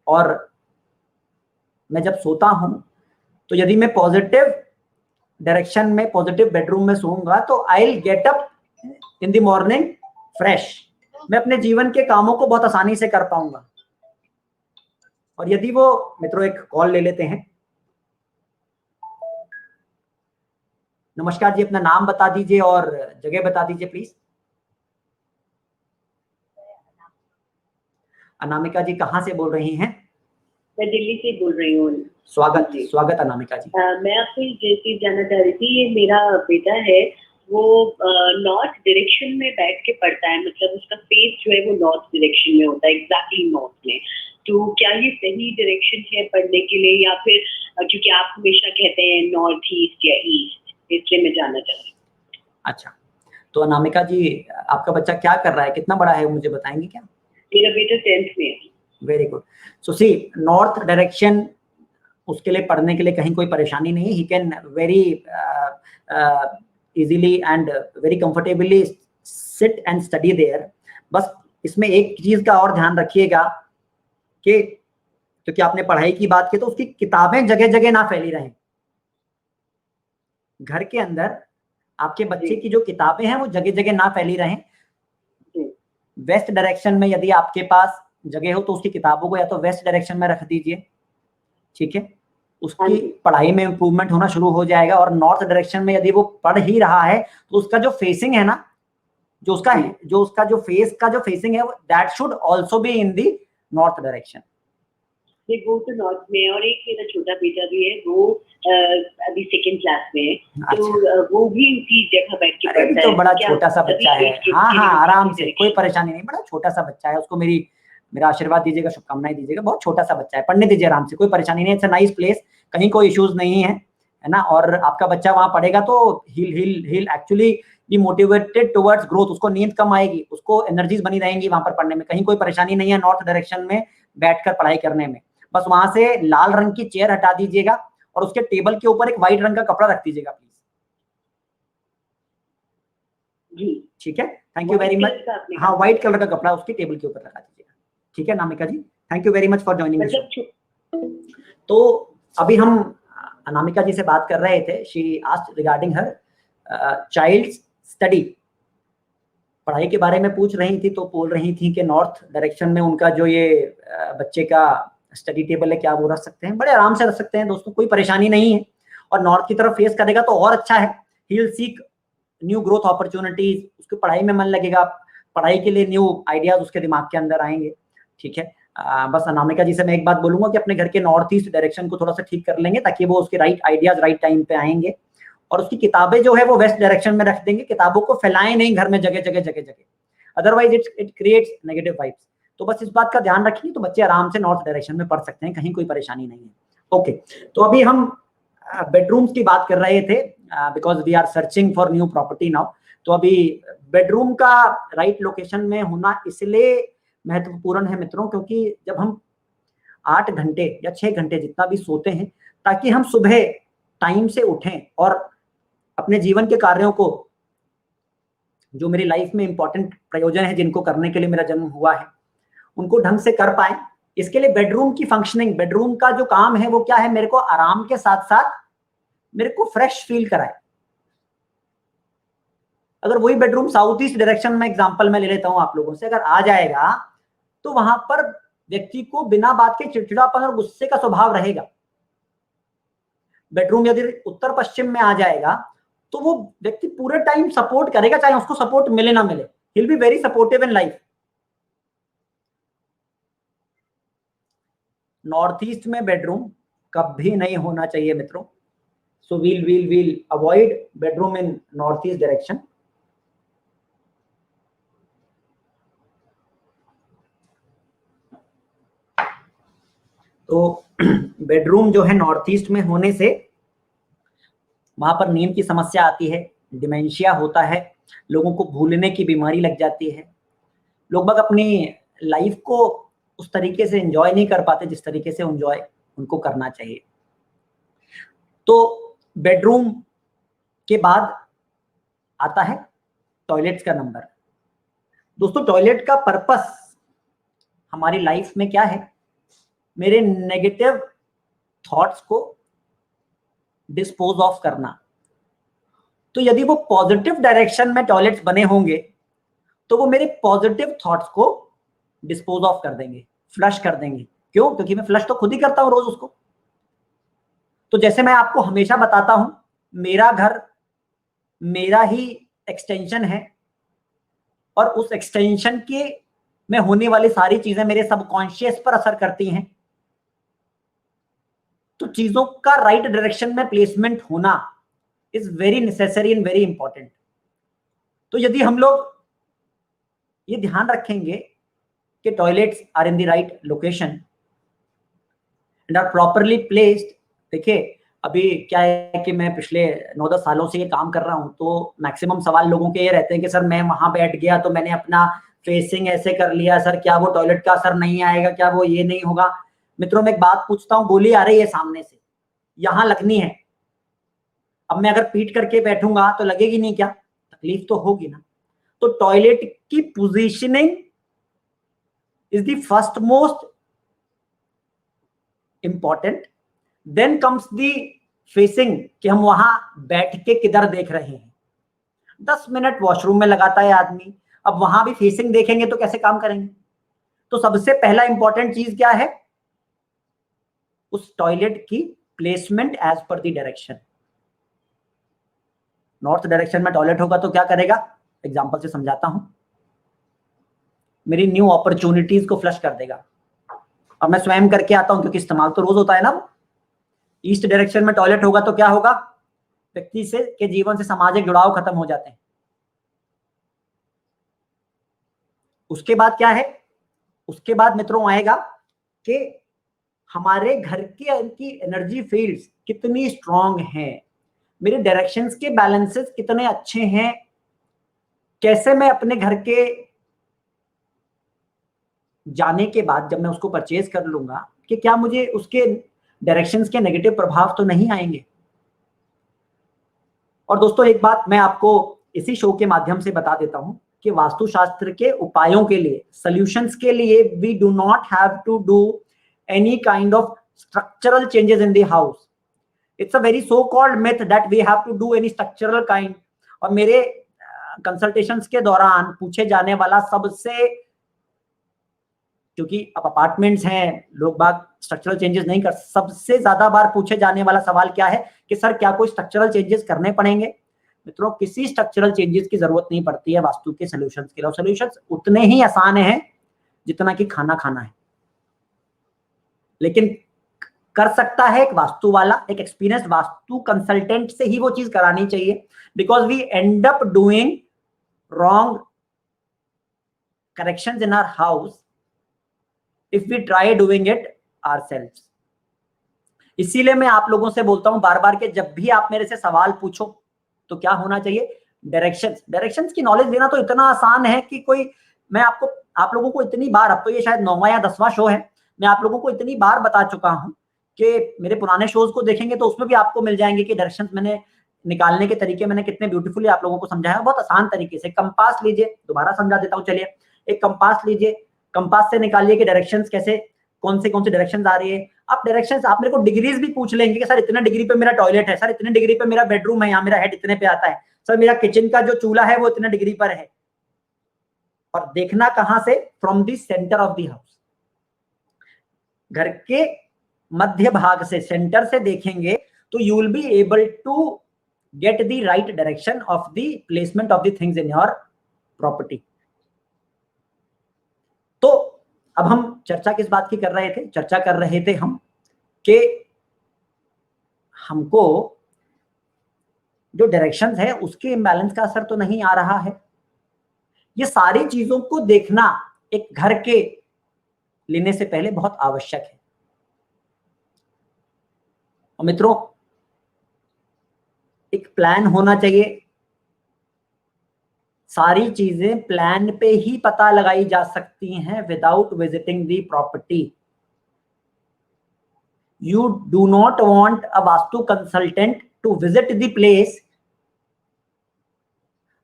और मैं जब सोता हूँ तो यदि मैं पॉजिटिव डायरेक्शन में, पॉजिटिव बेडरूम में सोऊंगा तो I will get up in the morning fresh. मैं अपने जीवन के कामों को बहुत आसानी से कर पाऊंगा। और यदि वो मित्रों, एक कॉल ले लेते हैं। नमस्कार जी, अपना नाम बता दीजिए और जगह बता दीजिए प्लीज। अनामिका जी कहाँ से बोल रही हैं? मैं दिल्ली से बोल रही हूँ। स्वागत स्वागत अनामिका जी। मैं आपसे ये चीज जानना चाह रही थी, ये मेरा बेटा है, वो नॉर्थ डायरेक्शन में बैठ के पढ़ता है, मतलब उसका फेस जो है वो नॉर्थ डायरेक्शन में होता है, एग्जैक्टली नॉर्थ में। तो क्या ये सही डायरेक्शन है पढ़ने के लिए, या फिर क्योंकि आप हमेशा कहते हैं नॉर्थ ईस्ट या ईस्ट, इसलिए मैं जानना चाह रही हूँ। अच्छा, तो अनामिका जी आपका बच्चा क्या कर रहा है, कितना बड़ा है, मुझे बताएंगे क्या? मेरा बेटा 10th में है। Very good. So see, north direction उसके लिए पढ़ने के लिए कहीं कोई परेशानी नहीं है। He can very easily and very comfortably sit and study there. बस इसमें एक चीज का और ध्यान रखिएगा कि क्योंकि आपने पढ़ाई की बात की, तो उसकी किताबें जगह जगह ना फैली रहें। घर के अंदर आपके बच्चे की जो किताबें हैं वो जगह जगह ना फैली रहें। वेस्ट डायरेक्शन में यदि आपके पास जगह हो तो उसकी किताबों को या तो वेस्ट डायरेक्शन में रख दीजिए, ठीक है, उसकी पढ़ाई में इंप्रूवमेंट होना शुरू हो जाएगा। और नॉर्थ डायरेक्शन में यदि वो पढ़ ही रहा है तो उसका जो फेसिंग है ना, जो उसका जो फेस का जो फेसिंग है, that should also be in the north direction. वो तो नॉर्थ में, और एक मेरा छोटा बेटा भी है, वो अभी 2nd क्लास में है। तो वो भी उसी जगह बैठ के पढ़ता है। तो बड़ा छोटा सा बच्चा है। हाँ हाँ, आराम से, कोई परेशानी नहीं, बड़ा छोटा सा बच्चा है। उसको मेरा आशीर्वाद दीजिएगा, शुभकामनाएं दीजिएगा। बहुत छोटा सा बच्चा है, पढ़ने दीजिए आराम से, कोई परेशानी नहीं। इट्स अ नाइस प्लेस, कहीं कोई इश्यूज नहीं है ना। और आपका बच्चा वहां पढ़ेगा तो he'll actually be motivated towards growth. उसको नींद कम आएगी, उसको एनर्जीज बनी रहेंगी वहां पर पढ़ने में। कहीं कोई परेशानी नहीं है नॉर्थ डायरेक्शन में बैठकर पढ़ाई करने में। बस वहां से लाल रंग की चेयर हटा दीजिएगा और उसके टेबल के ऊपर एक व्हाइट रंग का कपड़ा रख दीजिएगा प्लीज। जी ठीक है, थैंक यू वेरी मच। हाँ, व्हाइट कलर का कपड़ा उसके टेबल के ऊपर लगा दीजिएगा। ठीक है Anamika ji, thank you very much for joining. तो अभी हम अनामिका जी से बात कर रहे थे। She asked regarding her child's study, पढ़ाई के बारे में पूछ रही थी। तो बोल रही थी कि नॉर्थ डायरेक्शन में उनका जो ये बच्चे का स्टडी टेबल है, क्या वो रख सकते हैं? बड़े आराम से रख सकते हैं दोस्तों, कोई परेशानी नहीं है। और नॉर्थ की तरफ फेस करेगा तो और अच्छा है। He will seek new growth opportunities, उसकी पढ़ाई में मन लगेगा, पढ़ाई के लिए न्यू आइडियाज उसके दिमाग के अंदर आएंगे। ठीक है, बस अनामिका जी से मैं एक बात बोलूंगा कि अपने घर के नॉर्थ ईस्ट डायरेक्शन को थोड़ा सा ठीक कर लेंगे, ताकि वो उसके राइट आइडियाज राइट टाइम पे आएंगे। और उसकी किताबें जो है वो वेस्ट डायरेक्शन में रख देंगे। किताबों को फैलाएं नहीं घर में जगह जगह जगह जगह, otherwise it creates negative vibes. तो बस इस बात का ध्यान रखिए, तो बच्चे आराम से नॉर्थ डायरेक्शन में पढ़ सकते हैं, कहीं कोई परेशानी नहीं है। ओके, तो अभी हम बेडरूम्स की बात कर रहे थे, because we are searching for new property now. तो अभी बेडरूम का राइट लोकेशन में होना इसलिए महत्वपूर्ण है मित्रों, क्योंकि जब हम 8 घंटे या 6 घंटे जितना भी सोते हैं, ताकि हम सुबह टाइम से उठें और अपने जीवन के कार्यों को, जो मेरी लाइफ में इंपॉर्टेंट प्रयोजन है जिनको करने के लिए मेरा जन्म हुआ है, उनको ढंग से कर पाए। इसके लिए बेडरूम की फंक्शनिंग, बेडरूम का जो काम है वो क्या है, मेरे को आराम के साथ साथ मेरे को फ्रेश फील कराए। अगर वही बेडरूम साउथ ईस्ट डायरेक्शन में, एग्जांपल मैं ले लेता हूं आप लोगों से, अगर आ जाएगा तो वहां पर व्यक्ति को बिना बात के चिड़चिड़ापन और गुस्से का स्वभाव रहेगा। बेडरूम यदि उत्तर पश्चिम में आ जाएगा तो वो व्यक्ति पूरे टाइम सपोर्ट करेगा, चाहे उसको सपोर्ट मिले ना मिले। He will be very supportive in life. North east में बेडरूम कभी नहीं होना चाहिए मित्रों। सो we'll avoid bedroom in north east direction. तो बेडरूम जो है नॉर्थ ईस्ट में होने से वहां पर नींद की समस्या आती है, डिमेंशिया होता है, लोगों को भूलने की बीमारी लग जाती है। लोग बाग अपनी लाइफ को उस तरीके से एंजॉय नहीं कर पाते जिस तरीके से एंजॉय उनको करना चाहिए। तो बेडरूम के बाद आता है टॉयलेट्स का नंबर। दोस्तों, टॉयलेट का पर्पस हमारी लाइफ में क्या है, मेरे नेगेटिव थॉट्स को डिस्पोज ऑफ करना। तो यदि वो पॉजिटिव डायरेक्शन में टॉयलेट्स बने होंगे तो वो मेरे पॉजिटिव थॉट्स को डिस्पोज ऑफ कर देंगे, फ्लश कर देंगे। क्यों? क्योंकि मैं फ्लश तो खुद ही करता हूं रोज उसको। तो जैसे मैं आपको हमेशा बताता हूं, मेरा घर मेरा ही एक्सटेंशन है और उस एक्सटेंशन के में होने वाली सारी चीजें मेरे सबकॉन्शियस पर असर करती हैं। तो चीजों का राइट डायरेक्शन में प्लेसमेंट होना is very necessary and very important. तो यदि हम लोग ये ध्यान रखेंगे कि toilets are in the right location and are properly placed. देखिए अभी क्या है कि मैं पिछले 9-10 सालों से ये काम कर रहा हूं, तो मैक्सिमम सवाल लोगों के ये रहते हैं कि सर मैं वहां बैठ गया तो मैंने अपना फेसिंग ऐसे कर लिया, सर क्या वो टॉयलेट का असर नहीं आएगा, क्या वो ये नहीं होगा। मित्रों मैं एक बात पूछता हूँ, गोली आ रही है सामने से, यहां लगनी है, अब मैं अगर पीट करके बैठूंगा तो लगेगी नहीं क्या? तकलीफ तो होगी ना। तो टॉयलेट की positioning is the first most important, then comes the facing कि हम वहां बैठ के किधर देख रहे हैं। 10 मिनट वॉशरूम में लगाता है आदमी, अब वहां भी फेसिंग देखेंगे तो कैसे काम करेंगे? तो सबसे पहला इंपॉर्टेंट चीज क्या है? उस टॉयलेट की placement as per the direction. North direction में टॉयलेट होगा तो क्या करेगा? एग्जांपल से समझाता हूं, मेरी न्यू अपॉर्चुनिटीज को फ्लश कर देगा। अब मैं स्वयं करके आता हूं क्योंकि इस्तेमाल तो रोज होता है ना। ईस्ट डायरेक्शन में टॉयलेट होगा तो क्या होगा? व्यक्ति से के जीवन से सामाजिक जुड़ाव खत्म हो जाते हैं। उसके बाद क्या है? उसके बाद मित्रों आएगा कि हमारे घर के की एनर्जी फील्ड्स कितनी स्ट्रांग हैं, मेरे डायरेक्शंस के बैलेंसेस कितने अच्छे हैं, कैसे मैं अपने घर के जाने के बाद जब मैं उसको परचेज कर लूंगा कि क्या मुझे उसके डायरेक्शंस के नेगेटिव प्रभाव तो नहीं आएंगे। और दोस्तों एक बात मैं आपको इसी शो के माध्यम से बता देता हूं कि वास्तुशास्त्र के उपायों के लिए, सॉल्यूशंस के लिए we do not have to do any kind of structural changes in the house. It's a very so called myth that we have to do any structural kind. और मेरे कंसल्टेशंस के दौरान पूछे जाने वाला सबसे, क्योंकि अब अपार्टमेंट्स हैं, लोग बाग स्ट्रक्चरल चेंजेस नहीं कर, सबसे ज्यादा बार पूछे जाने वाला सवाल क्या है कि सर क्या कोई स्ट्रक्चरल चेंजेस करने पड़ेंगे? मित्रों किसी स्ट्रक्चरल चेंजेस की जरूरत नहीं पड़ती है वास्तु के सॉल्यूशंस के लिए। सॉल्यूशंस उतने ही आसान हैं जितना कि खाना खाना है, लेकिन कर सकता है एक वास्तु वाला, एक एक्सपीरियंस वास्तु कंसल्टेंट से ही वो चीज करानी चाहिए। Because we end up doing wrong corrections in our house if we try doing it ourselves। इसीलिए मैं आप लोगों से बोलता हूं बार बार कि जब भी आप मेरे से सवाल पूछो तो क्या होना चाहिए? डायरेक्शंस की नॉलेज देना तो इतना आसान है कि कोई, मैं आप लोगों को इतनी बार, अब तो ये शायद 9वां या 10वां शो है, मैं आप लोगों को इतनी बार बता चुका हूं कि मेरे पुराने शोज को देखेंगे तो उसमें भी आपको मिल जाएंगे कि डायरेक्शंस मैंने निकालने के तरीके मैंने कितने ब्यूटीफुली आप लोगों को समझाया, बहुत आसान तरीके से। कंपास लीजिए, दोबारा समझा देता हूं। चलिए एक कंपास लीजिए, कंपास से निकालिए कि डायरेक्शंस कैसे, कौन से डायरेक्शंस आ रही है। आप डायरेक्शंस, आप मेरे को डिग्रीज भी पूछ लेंगे कि सर इतने डिग्री पे मेरा टॉयलेट है, सर इतने डिग्री पे मेरा बेडरूम है, यहाँ मेरा हेड इतने पे आता है, सर मेरा किचन का जो चूल्हा है वो इतने डिग्री पर है। और देखना कहां से? From the centre of the house. घर के मध्य भाग से, सेंटर से देखेंगे तो you will be able to get the right direction of the placement of the things in your property. तो अब हम चर्चा किस बात की कर रहे थे? चर्चा कर रहे थे हम कि हमको जो डायरेक्शंस है उसके इम्बैलेंस का असर तो नहीं आ रहा है। ये सारी चीजों को देखना एक घर के लेने से पहले बहुत आवश्यक है। और मित्रों एक प्लान होना चाहिए। सारी चीजें प्लान पे ही पता लगाई जा सकती हैं without visiting the property. You do not want a vastu consultant to visit the place.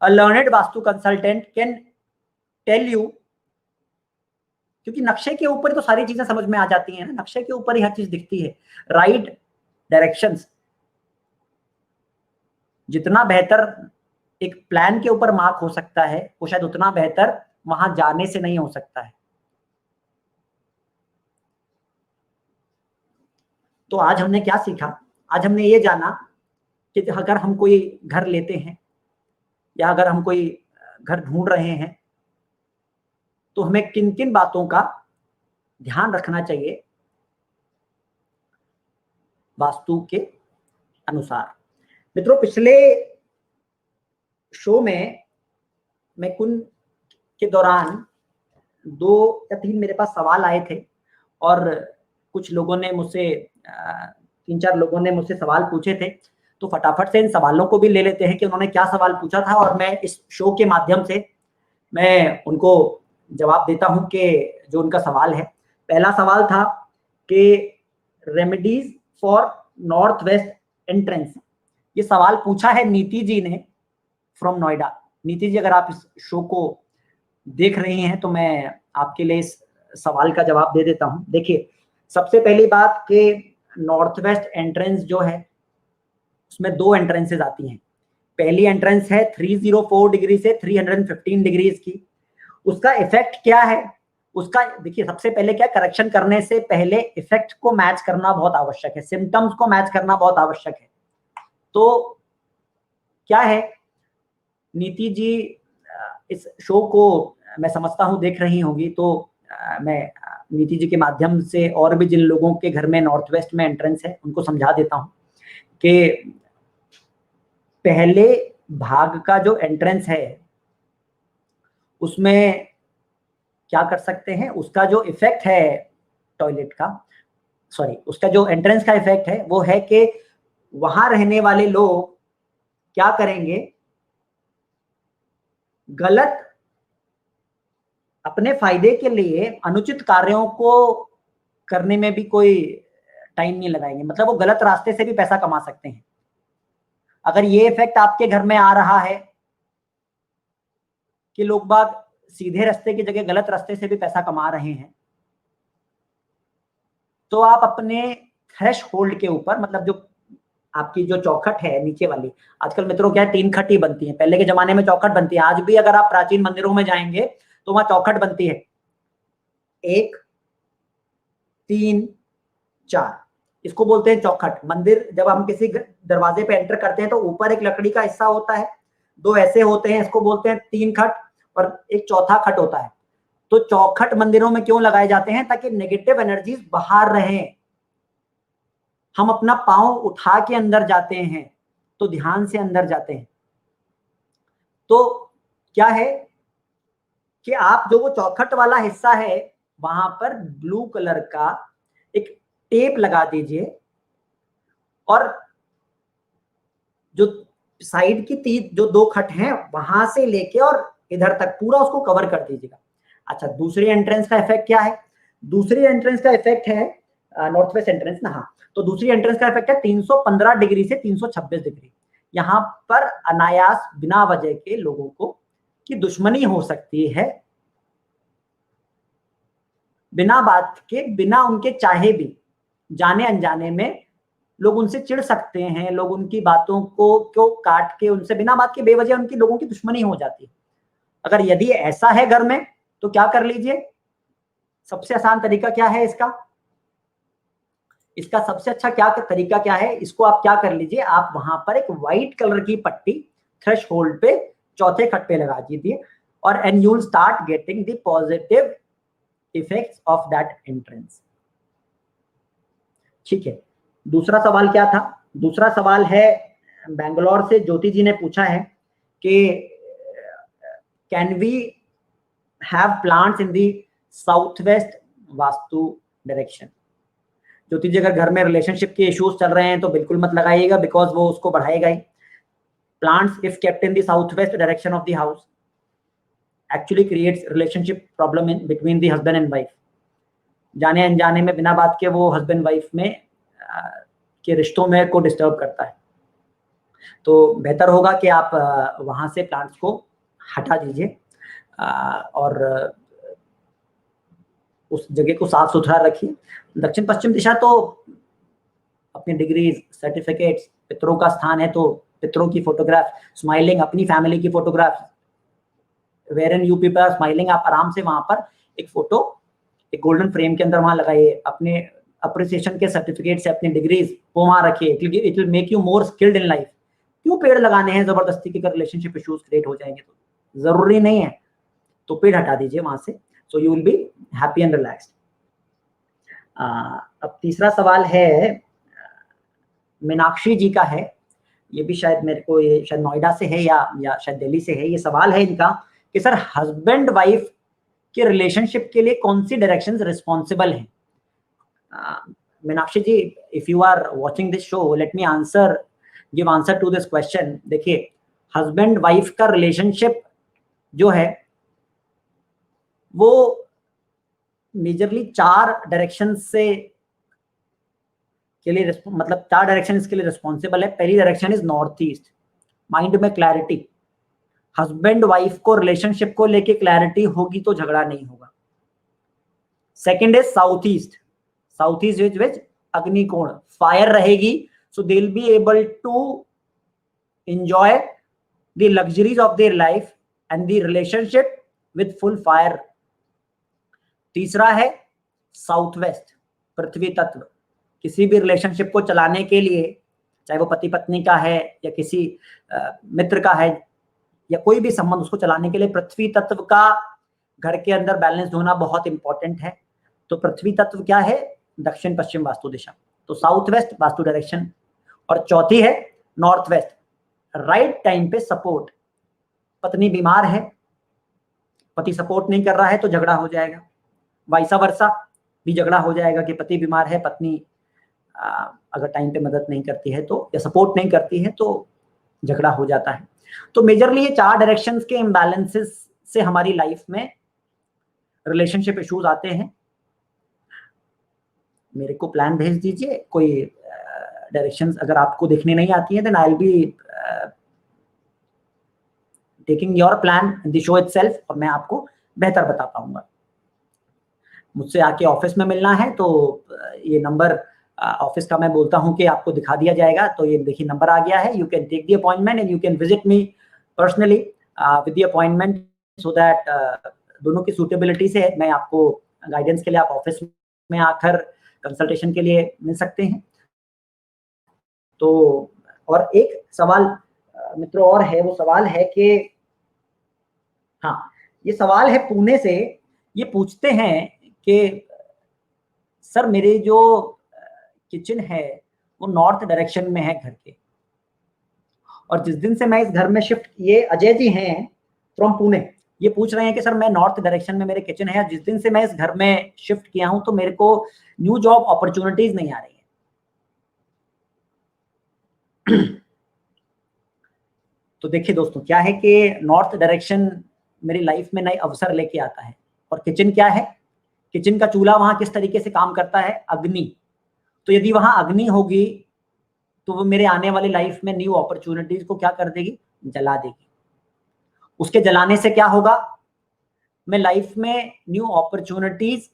A learned vastu consultant can tell you क्योंकि नक्शे के ऊपर तो सारी चीजें समझ में आ जाती हैं ना, नक्शे के ऊपर ही हर चीज दिखती है। राइट डायरेक्शंस जितना बेहतर एक प्लान के ऊपर मार्क हो सकता है, वो शायद उतना बेहतर वहां जाने से नहीं हो सकता है। तो आज हमने क्या सीखा? आज हमने ये जाना कि अगर हम कोई घर लेते हैं या अगर हम कोई घर ढूंढ रहे हैं तो हमें किन किन बातों का ध्यान रखना चाहिए वास्तु के अनुसार। मित्रों, पिछले शो में मैं कुंभ के दौरान 2 या 3 मेरे पास सवाल आए थे और कुछ लोगों ने मुझसे 3-4 लोगों ने मुझसे सवाल पूछे थे। तो फटाफट से इन सवालों को भी ले लेते हैं कि उन्होंने क्या सवाल पूछा था और मैं इस शो के माध्यम से मैं उनको जवाब देता हूं कि जो उनका सवाल है। पहला सवाल था कि remedies for north west entrance. ये सवाल पूछा है नीति जी ने फ्रॉम नोएडा। नीति जी, अगर आप इस शो को देख रही हैं तो मैं आपके लिए इस सवाल का जवाब दे देता हूं। देखिए, सबसे पहली बात कि नॉर्थ वेस्ट एंट्रेंस जो है उसमें 2 एंट्रेंसेस आती हैं। पहली एंट्रेंस है 304 डिग्री से 315 डिग्रीज की। उसका इफेक्ट क्या है? उसका देखिए, सबसे पहले क्या, करेक्शन करने से पहले इफेक्ट को मैच करना बहुत आवश्यक है, सिम्टम्स को मैच करना बहुत आवश्यक है। तो क्या है, नीति जी इस शो को मैं समझता हूं देख रही होंगी, तो मैं नीति जी के माध्यम से और भी जिन लोगों के घर में नॉर्थ वेस्ट में एंट्रेंस है उनको समझा देता हूं कि पहले भाग का जो एंट्रेंस है उसमें क्या कर सकते हैं, उसका जो इफेक्ट है टॉयलेट का, सॉरी, उसका जो एंट्रेंस का इफेक्ट है वो है कि वहां रहने वाले लोग क्या करेंगे, गलत अपने फायदे के लिए अनुचित कार्यों को करने में भी कोई टाइम नहीं लगाएंगे। मतलब वो गलत रास्ते से भी पैसा कमा सकते हैं। अगर ये इफेक्ट आपके घर में आ रहा है कि लोग बाग सीधे रास्ते की जगह गलत रास्ते से भी पैसा कमा रहे हैं, तो आप अपने थ्रेश होल्ड के ऊपर, मतलब जो आपकी जो चौखट है नीचे वाली, आजकल मित्रों क्या है, 3 खट ही बनती है। पहले के जमाने में चौखट बनती है, आज भी अगर आप प्राचीन मंदिरों में जाएंगे तो वहां चौखट बनती है, 1 3 4, इसको बोलते हैं चौखट। मंदिर जब हम किसी दरवाजे पे एंटर करते हैं तो ऊपर एक लकड़ी का हिस्सा होता है, 2 ऐसे होते हैं, इसको बोलते हैं 3 खट, और एक चौथा खट होता है। तो चौखट मंदिरों में क्यों लगाए जाते हैं? ताकि नेगेटिव एनर्जीज बाहर रहें। हम अपना पांव उठा के अंदर जाते हैं तो ध्यान से अंदर जाते हैं। तो क्या है कि आप जो वो चौखट वाला हिस्सा है वहां पर ब्लू कलर का एक टेप लगा दीजिए और जो साइड की जो 2 खट हैं वहां से लेके और इधर तक पूरा उसको कवर कर दीजिएगा। अच्छा, दूसरी एंट्रेंस का इफेक्ट क्या है? दूसरी एंट्रेंस का इफेक्ट है नॉर्थ वेस्ट एंट्रेंस ना, हाँ, तो दूसरी एंट्रेंस का इफेक्ट है 315 डिग्री से 326 डिग्री। यहां पर अनायास बिना वजह के लोगों को की दुश्मनी हो सकती है, बिना बात के, बिना उनके चाहे भी, जाने अनजाने में लोग उनसे चिढ़ सकते हैं, लोग उनकी बातों को काट के उनसे बिना बात के बेवजह उनकी लोगों की दुश्मनी हो जाती है। अगर यदि ऐसा है घर में तो क्या कर लीजिए, सबसे आसान तरीका क्या है इसका सबसे अच्छा तरीका क्या है, इसको आप क्या कर लीजिए, आप वहां पर एक व्हाइट कलर की पट्टी थ्रेश होल्ड पे चौथे खट पे लगा दीजिए और and you will start getting the positive effects of that entrance. ठीक है, दूसरा सवाल क्या था? दूसरा सवाल है बैंगलोर से ज्योति जी ने पूछा है कि can we have plants in the south west vastu direction. Jyoti ji, अगर घर में रिलेशनशिप के इश्यूज चल रहे हैं तो बिल्कुल मत लगाइएगा, बिकॉज वो उसको बढ़ाएगा ही। Plants if kept in the south west direction of the house actually creates relationship problem in between the husband and wife. जाने अनजाने में बिना बात के वो हस्बैंड वाइफ में के रिश्तों में को डिस्टर्ब करता है। तो बेहतर होगा कि आप वहां से प्लांट्स को हटा दीजिए और उस जगह को साफ सुथरा रखिए। दक्षिण पश्चिम दिशा तो अपनी डिग्रीज, सर्टिफिकेट्स, पितरों का स्थान है तो पितरों की फोटोग्राफ, स्माइलिंग अपनी फैमिली की photograph, where an you people are smiling, आप आराम से वहां पर एक फोटो एक गोल्डन फ्रेम के अंदर वहां लगाइए, अपने अप्रिसिएशन के सर्टिफिकेट से अपनी डिग्रीज वो वहां रखिए। It will make you more skilled in life. क्यों पेड़ लगाने हैं जबरदस्ती की, रिलेशनशिप इश्यूज क्रिएट हो जाएंगे तो जरूरी नहीं है, तो पेड़ हटा दीजिए वहां से, so you will be happy and relaxed. अब तीसरा सवाल है मीनाक्षी जी का है, ये भी शायद मेरे को, ये शायद नोएडा से है या शायद दिल्ली से है। ये सवाल है इनका कि सर हस्बैंड वाइफ के रिलेशनशिप के लिए कौन सी डायरेक्शंस रिस्पॉन्सिबल हैं। Meenakshi ji, if you are watching this show, let me give answer to this question. देखिए, हस्बैंड वाइफ का रिलेशनशिप जो है वो मेजरली 4 डायरेक्शन से के लिए, मतलब 4 डायरेक्शन इसके लिए रिस्पॉन्सिबल है। पहली direction is north east, mind में क्लैरिटी। हस्बैंड वाइफ को रिलेशनशिप को लेके क्लैरिटी होगी तो झगड़ा नहीं होगा। Second is south east, south east is which अग्निकोण, फायर रहेगी, so they will be able to enjoy the luxuries of their life and the relationship with full fire. तीसरा है साउथ वेस्ट, पृथ्वी तत्व। किसी भी रिलेशनशिप को चलाने के लिए, चाहे वो पति पत्नी का है या किसी मित्र का है या कोई भी संबंध, उसको चलाने के लिए पृथ्वी तत्व का घर के अंदर बैलेंस होना बहुत इंपॉर्टेंट है। तो पृथ्वी तत्व क्या है, दक्षिण पश्चिम वास्तु दिशा, तो साउथ वेस्ट वास्तु डायरेक्शन। और चौथी है नॉर्थ वेस्ट, राइट टाइम पे सपोर्ट। पत्नी बीमार है, पति सपोर्ट नहीं कर रहा है तो झगड़ा हो जाएगा, वाइसा वर्सा भी झगड़ा हो जाएगा कि पति बीमार है, पत्नी अगर टाइम पे मदद नहीं करती है तो, या सपोर्ट नहीं करती है तो झगड़ा हो जाता है। तो मेजरली ये 4 डायरेक्शंस के इम्बैलेंसेस से हमारी लाइफ में रिलेशनशिप इश्यूज आते हैं। मेरे को प्लान भेज दीजिए, कोई डायरेक्शंस अगर आपको देखने नहीं आती है, then I will be taking your plan in the show itself, और मैं आपको बेहतर बता पाऊंगा। मुझसे आके ऑफिस में मिलना है तो ये नंबर ऑफिस का मैं बोलता हूं कि आपको दिखा दिया जाएगा। तो ये देखिए नंबर आ गया है, you can take the appointment and you can visit me personally with the appointment, so that दोनों की सूटेबिलिटी से मैं आपको गाइडेंस के लिए आप ऑफिस में आकर कंसल्टेशन के लिए मिल सकते हैं। तो और एक सवाल मित्रों और है, वो सवाल है कि हाँ, ये सवाल है पुणे से, ये पूछते हैं कि सर मेरे जो किचन है वो नॉर्थ डायरेक्शन में है घर के, और जिस दिन से मैं इस घर में शिफ्ट, ये अजय जी हैं फ्रॉम पुणे, ये पूछ रहे हैं कि सर मैं नॉर्थ डायरेक्शन में मेरे किचन है, जिस दिन से मैं इस घर में शिफ्ट किया हूं तो मेरे को न्यू जॉब अपॉर्चुनिटीज नहीं आ रही है। तो देखिए दोस्तों, क्या है कि नॉर्थ डायरेक्शन मेरी लाइफ में नए अवसर लेके आता है, और किचन क्या है, किचन का चूल्हा वहां किस तरीके से काम करता है, अग्नि। तो यदि वहां अग्नि होगी तो वो मेरे आने वाली लाइफ में न्यू अपॉर्चुनिटीज को क्या कर देगी, जला देगी। उसके जलाने से क्या होगा, मैं लाइफ में न्यू अपॉर्चुनिटीज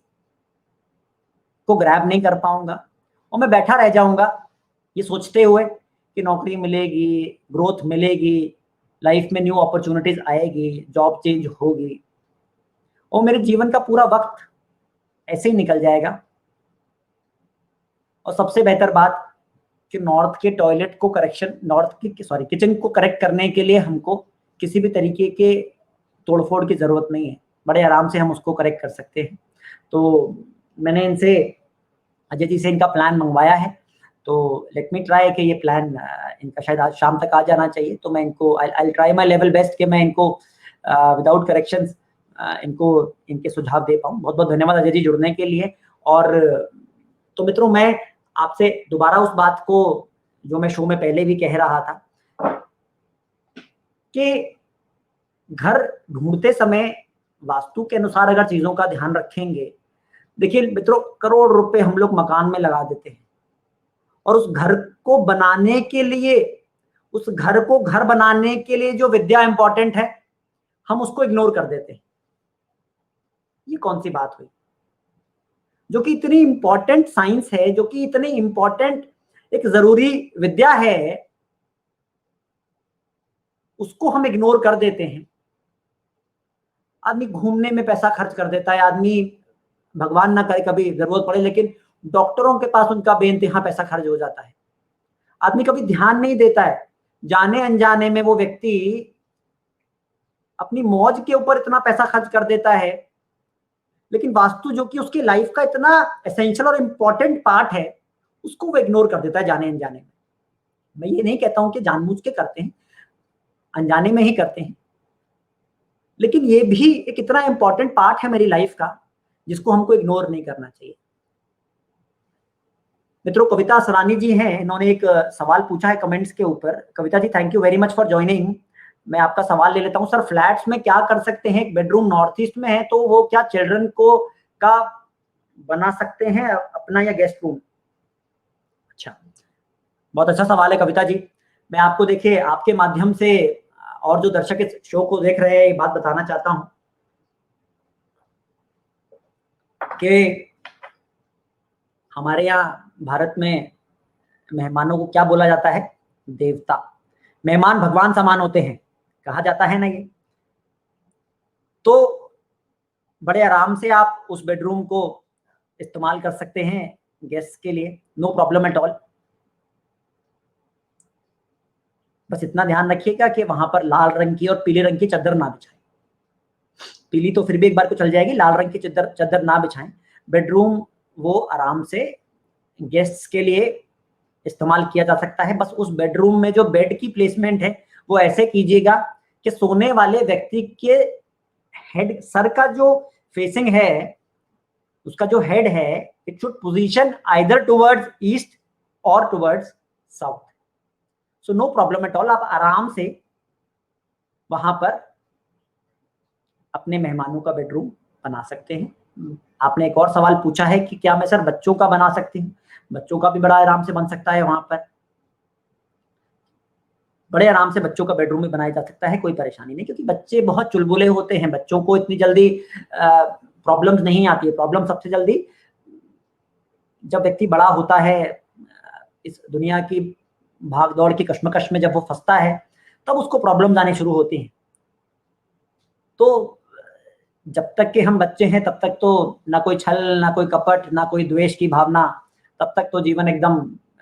को ग्रैब नहीं कर पाऊंगा, और मैं बैठा रह जाऊंगा ये सोचते हुए कि नौकरी मिलेगी, ग्रोथ मिलेगी, लाइफ में न्यू अपॉर्चुनिटीज आएगी, जॉब चेंज होगी, और मेरे जीवन का पूरा वक्त ऐसे ही निकल जाएगा। और सबसे बेहतर बात कि नॉर्थ के टॉयलेट को किचन को करेक्ट करने के लिए हमको किसी भी तरीके के तोड़फोड़ की जरूरत नहीं है, बड़े आराम से हम उसको करेक्ट कर सकते हैं। तो मैंने इनसे, अजय जी से इनका प्लान मंगवाया है, तो लेट मी ट्राई कि ये प्लान इनका शायद आज शाम तक आ जाना चाहिए। तो मैं इनको I try my level best कि मैं इनको विदाउट करेक्शंस इनको इनके सुझाव दे पाऊँ। बहुत बहुत धन्यवाद अजय जी जुड़ने के लिए। और तो मित्रों, मैं आपसे दोबारा उस बात को जो मैं शो में पहले भी कह रहा था कि घर ढूंढते समय वास्तु के अनुसार अगर चीजों का ध्यान रखेंगे, देखिए मित्रों, करोड़ रुपए हम लोग मकान में लगा देते हैं, और उस घर को बनाने के लिए, उस घर को घर बनाने के लिए जो विद्या इंपॉर्टेंट है, हम उसको इग्नोर कर देते हैं। ये कौन सी बात हुई? जो कि इतनी इंपॉर्टेंट साइंस है, जो कि इतनी इंपॉर्टेंट एक जरूरी विद्या है, उसको हम इग्नोर कर देते हैं। आदमी घूमने में पैसा खर्च कर देता है, आदमी भगवान ना करे कभी जरूरत पड़े, लेकिन डॉक्टरों के पास उनका बेइंतहा पैसा खर्च हो जाता है। आदमी कभी ध्यान नहीं देता है, जाने अनजाने में वो व्यक्ति अपनी मौज के ऊपर इतना पैसा खर्च कर देता है, लेकिन वास्तु जो कि उसकी लाइफ का इतना एसेंशियल और इंपॉर्टेंट पार्ट है, उसको वो इग्नोर कर देता है जाने अनजाने में। मैं ये नहीं कहता हूं कि जानबूझ के करते हैं, अनजाने में ही करते हैं, लेकिन ये भी एक इतना इंपॉर्टेंट पार्ट है मेरी लाइफ का, जिसको हमको इग्नोर नहीं करना चाहिए। मित्रों, कविता सरानी जी हैं, इन्होंने एक सवाल पूछा है कमेंट्स के ऊपर। Kavita ji, thank you very much for joining. मैं आपका सवाल ले लेता हूं। सर, फ्लैट्स में क्या कर सकते हैं? एक बेडरूम नॉर्थ ईस्ट में है, तो वो क्या चिल्ड्रन को का बना सकते हैं अपना, या गेस्ट रूम? अच्छा, बहुत अच्छा सवाल है कविता जी। मैं आपको, देखिए, आपके माध्यम से और जो दर्शक इस शो को देख रहे हैं, ये बात बताना चाहता हूं कि हमारे यहाँ भारत में मेहमानों को क्या बोला जाता है? देवता। मेहमान भगवान समान होते हैं, कहा जाता है ना ये। तो बड़े आराम से आप उस बेडरूम को इस्तेमाल कर सकते हैं गेस्ट के लिए, नो प्रॉब्लम एट ऑल। बस इतना ध्यान रखिएगा कि वहां पर लाल रंग की और पीले रंग की चादर ना बिछाएं। पीली तो फिर भी एक बार को चल जाएगी, लाल रंग की चादर ना बिछाएं। बेडरूम वो आराम से गेस्ट्स के लिए इस्तेमाल किया जा सकता है। बस उस बेडरूम में जो बेड की प्लेसमेंट है वो ऐसे कीजिएगा कि सोने वाले व्यक्ति के हेड, सर का जो फेसिंग है, उसका जो हेड है, it should position either towards east और towards south. So no problem at all, आप आराम से वहां पर अपने मेहमानों का बेडरूम बना सकते हैं। आपने एक और सवाल पूछा है कि क्या मैं सर बच्चों का बना सकती हूँ? बच्चों का भी बड़ा आराम से बन सकता है, वहां पर बड़े आराम से बच्चों का बेडरूम भी बनाया जा सकता है, कोई परेशानी नहीं, क्योंकि बच्चे बहुत चुलबुले होते हैं, बच्चों को इतनी जल्दी प्रॉब्लम्स नहीं आती है। प्रॉब्लम सबसे जल्दी जब व्यक्ति बड़ा होता है, इस दुनिया की भागदौड़ की कश्मकश में जब वो फंसता है, तब उसको प्रॉब्लम्स आने शुरू होती हैं। तो जब तक कि हम बच्चे हैं, तब तक तो ना कोई छल, ना कोई कपट, ना कोई द्वेष की भावना, तब तक तो जीवन एकदम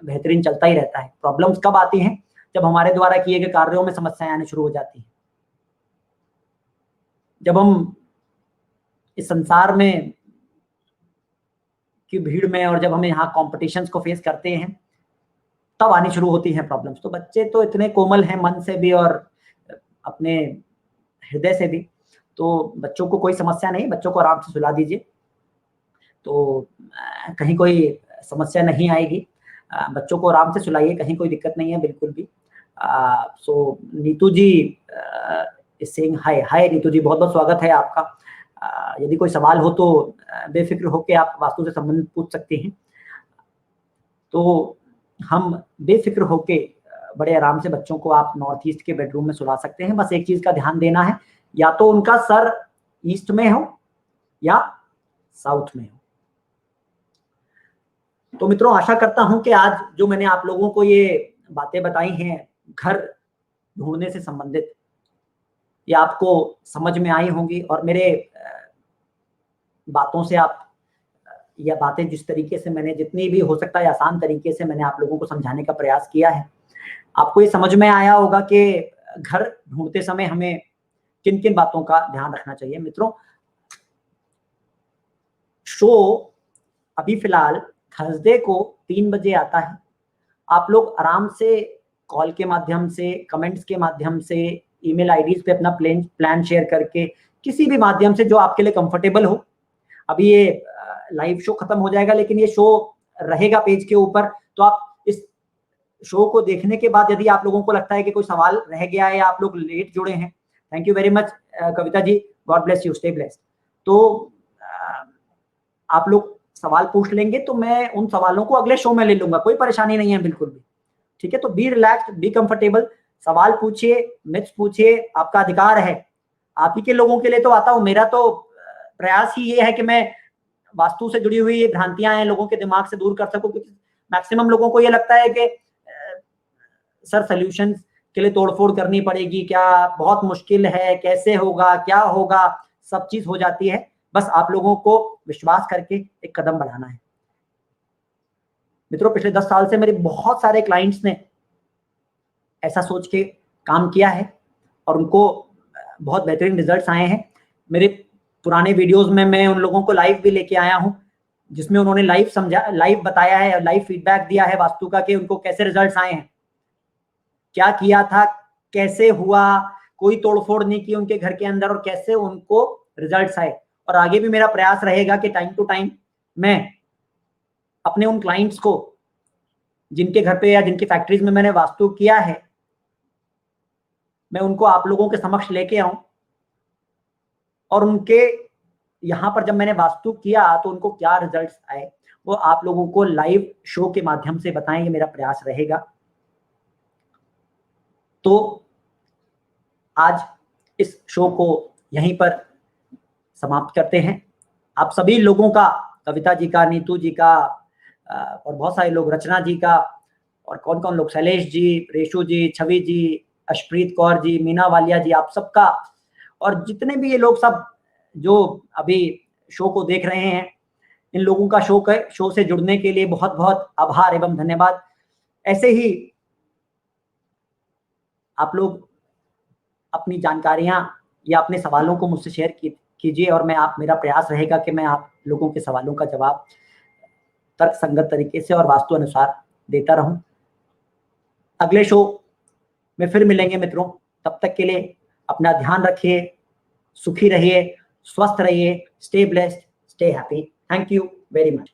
बेहतरीन चलता ही रहता है। प्रॉब्लम्स कब आती हैं? जब हमारे द्वारा किए गए कार्यों में समस्याएं आने शुरू हो जाती हैं, जब हम इस संसार में की भीड़ में और जब हम यहाँ कॉम्पिटिशन्स को फेस करते हैं, तब आनी शुरू होती हैं प्रॉब्लम्स। तो बच्चे तो इतने कोमल हैं मन से भी और अपने हृदय से भी, तो बच्चों को कोई समस्या नहीं, बच्चों को आराम से सुला दीजिए, तो कहीं कोई समस्या नहीं आएगी। बच्चों को आराम से सुलाइए, कहीं कोई दिक्कत नहीं है बिल्कुल भी। सो नीतू जी इज सेइंग हाय। हाय नीतू जी, बहुत बहुत स्वागत है आपका। यदि कोई सवाल हो तो बेफिक्र होकर आप वास्तु से संबंधित पूछ सकते हैं, तो हम बेफिक्र होके बड़े आराम से बच्चों को आप नॉर्थ ईस्ट के बेडरूम में सुला सकते हैं। बस एक चीज का ध्यान देना है, या तो उनका सर ईस्ट में हो या साउथ में हो। तो मित्रों, आशा करता हूं कि आज जो मैंने आप लोगों को ये बातें बताई हैं घर ढूंढने से संबंधित, ये आपको समझ में आई होंगी, और मेरे बातों से आप, या बातें जिस तरीके से मैंने, जितनी भी हो सकता है आसान तरीके से मैंने आप लोगों को समझाने का प्रयास किया है, आपको ये समझ में आया होगा कि घर ढूंढते समय हमें किन किन बातों का ध्यान रखना चाहिए। मित्रों, शो अभी फिलहाल थर्सडे को 3 बजे आता है। आप लोग आराम से कॉल के माध्यम से, कमेंट्स के माध्यम से, ईमेल आईडीज पे अपना प्लान शेयर करके, किसी भी माध्यम से जो आपके लिए कंफर्टेबल हो। अभी ये लाइव शो खत्म हो जाएगा, लेकिन ये शो रहेगा पेज के ऊपर, तो आप इस शो को देखने के बाद यदि आप लोगों को लगता है कि कोई सवाल रह गया है या आप लोग लेट जुड़े हैं, thank you very much Kavita ji, god bless you, stay blessed. तो आप लोग सवाल पूछ लेंगे तो मैं उन सवालों को अगले शो में ले लूंगा, कोई परेशानी नहीं है बिल्कुल भी, ठीक है। तो बी रिलैक्स्ड, बी कंफर्टेबल, सवाल पूछिए, मिथ्स पूछिए, आपका अधिकार है। आप ही के लोगों के लिए तो आता हूं, मेरा तो प्रयास ही ये है कि मैं वास्तु से जुड़ी हुई भ्रांतियां हैं लोगों के दिमाग से दूर कर सको, क्योंकि मैक्सिमम लोगों को ये लगता है कि सर सोल्यूशन के लिए तोड़फोड़ करनी पड़ेगी क्या, बहुत मुश्किल है, कैसे होगा, क्या होगा, सब चीज हो जाती है। बस आप लोगों को विश्वास करके एक कदम बढ़ाना है। मित्रों, पिछले 10 साल से मेरे बहुत सारे क्लाइंट्स ने ऐसा सोच के काम किया है और उनको बहुत बेहतरीन रिजल्ट्स आए हैं। मेरे पुराने वीडियोस में मैं उन लोगों को लाइव भी लेके आया हूं, जिसमें उन्होंने लाइव बताया है, लाइव फीडबैक दिया है वास्तु का कि उनको कैसे रिजल्ट्स आए हैं, क्या किया था, कैसे हुआ, कोई तोड़फोड़ नहीं की उनके घर के अंदर और कैसे उनको रिजल्ट्स आए। और आगे भी मेरा प्रयास रहेगा कि टाइम टू टाइम मैं अपने उन क्लाइंट्स को जिनके घर पे या जिनकी फैक्ट्रीज में मैंने वास्तु किया है, मैं उनको आप लोगों के समक्ष लेके आऊं और उनके यहां पर जब मैंने वास्तु किया तो उनको क्या रिजल्ट्स आए वो आप लोगों को लाइव शो के माध्यम से बताएं। ये मेरा प्रयास रहेगा। तो आज इस शो को यहीं पर समाप्त करते हैं। आप सभी लोगों का, कविता जी का, नीतू जी का और बहुत सारे लोग, रचना जी का, और कौन कौन लोग, शैलेश जी, रेशु जी, छवि जी, अशप्रीत कौर जी, मीना वालिया जी, आप सबका, और जितने भी ये लोग सब जो अभी शो को देख रहे हैं, इन लोगों का शो से जुड़ने के लिए बहुत बहुत आभार एवं धन्यवाद। ऐसे ही आप लोग अपनी जानकारियां या अपने सवालों को मुझसे शेयर कीजिए और मेरा प्रयास रहेगा कि मैं आप लोगों के सवालों का जवाब तर्क संगत तरीके से और वास्तु अनुसार देता रहूं। अगले शो में फिर मिलेंगे मित्रों। तब तक के लिए अपना ध्यान रखिए, सुखी रहिए, स्वस्थ रहिए, stay blessed, stay happy. Thank you very much.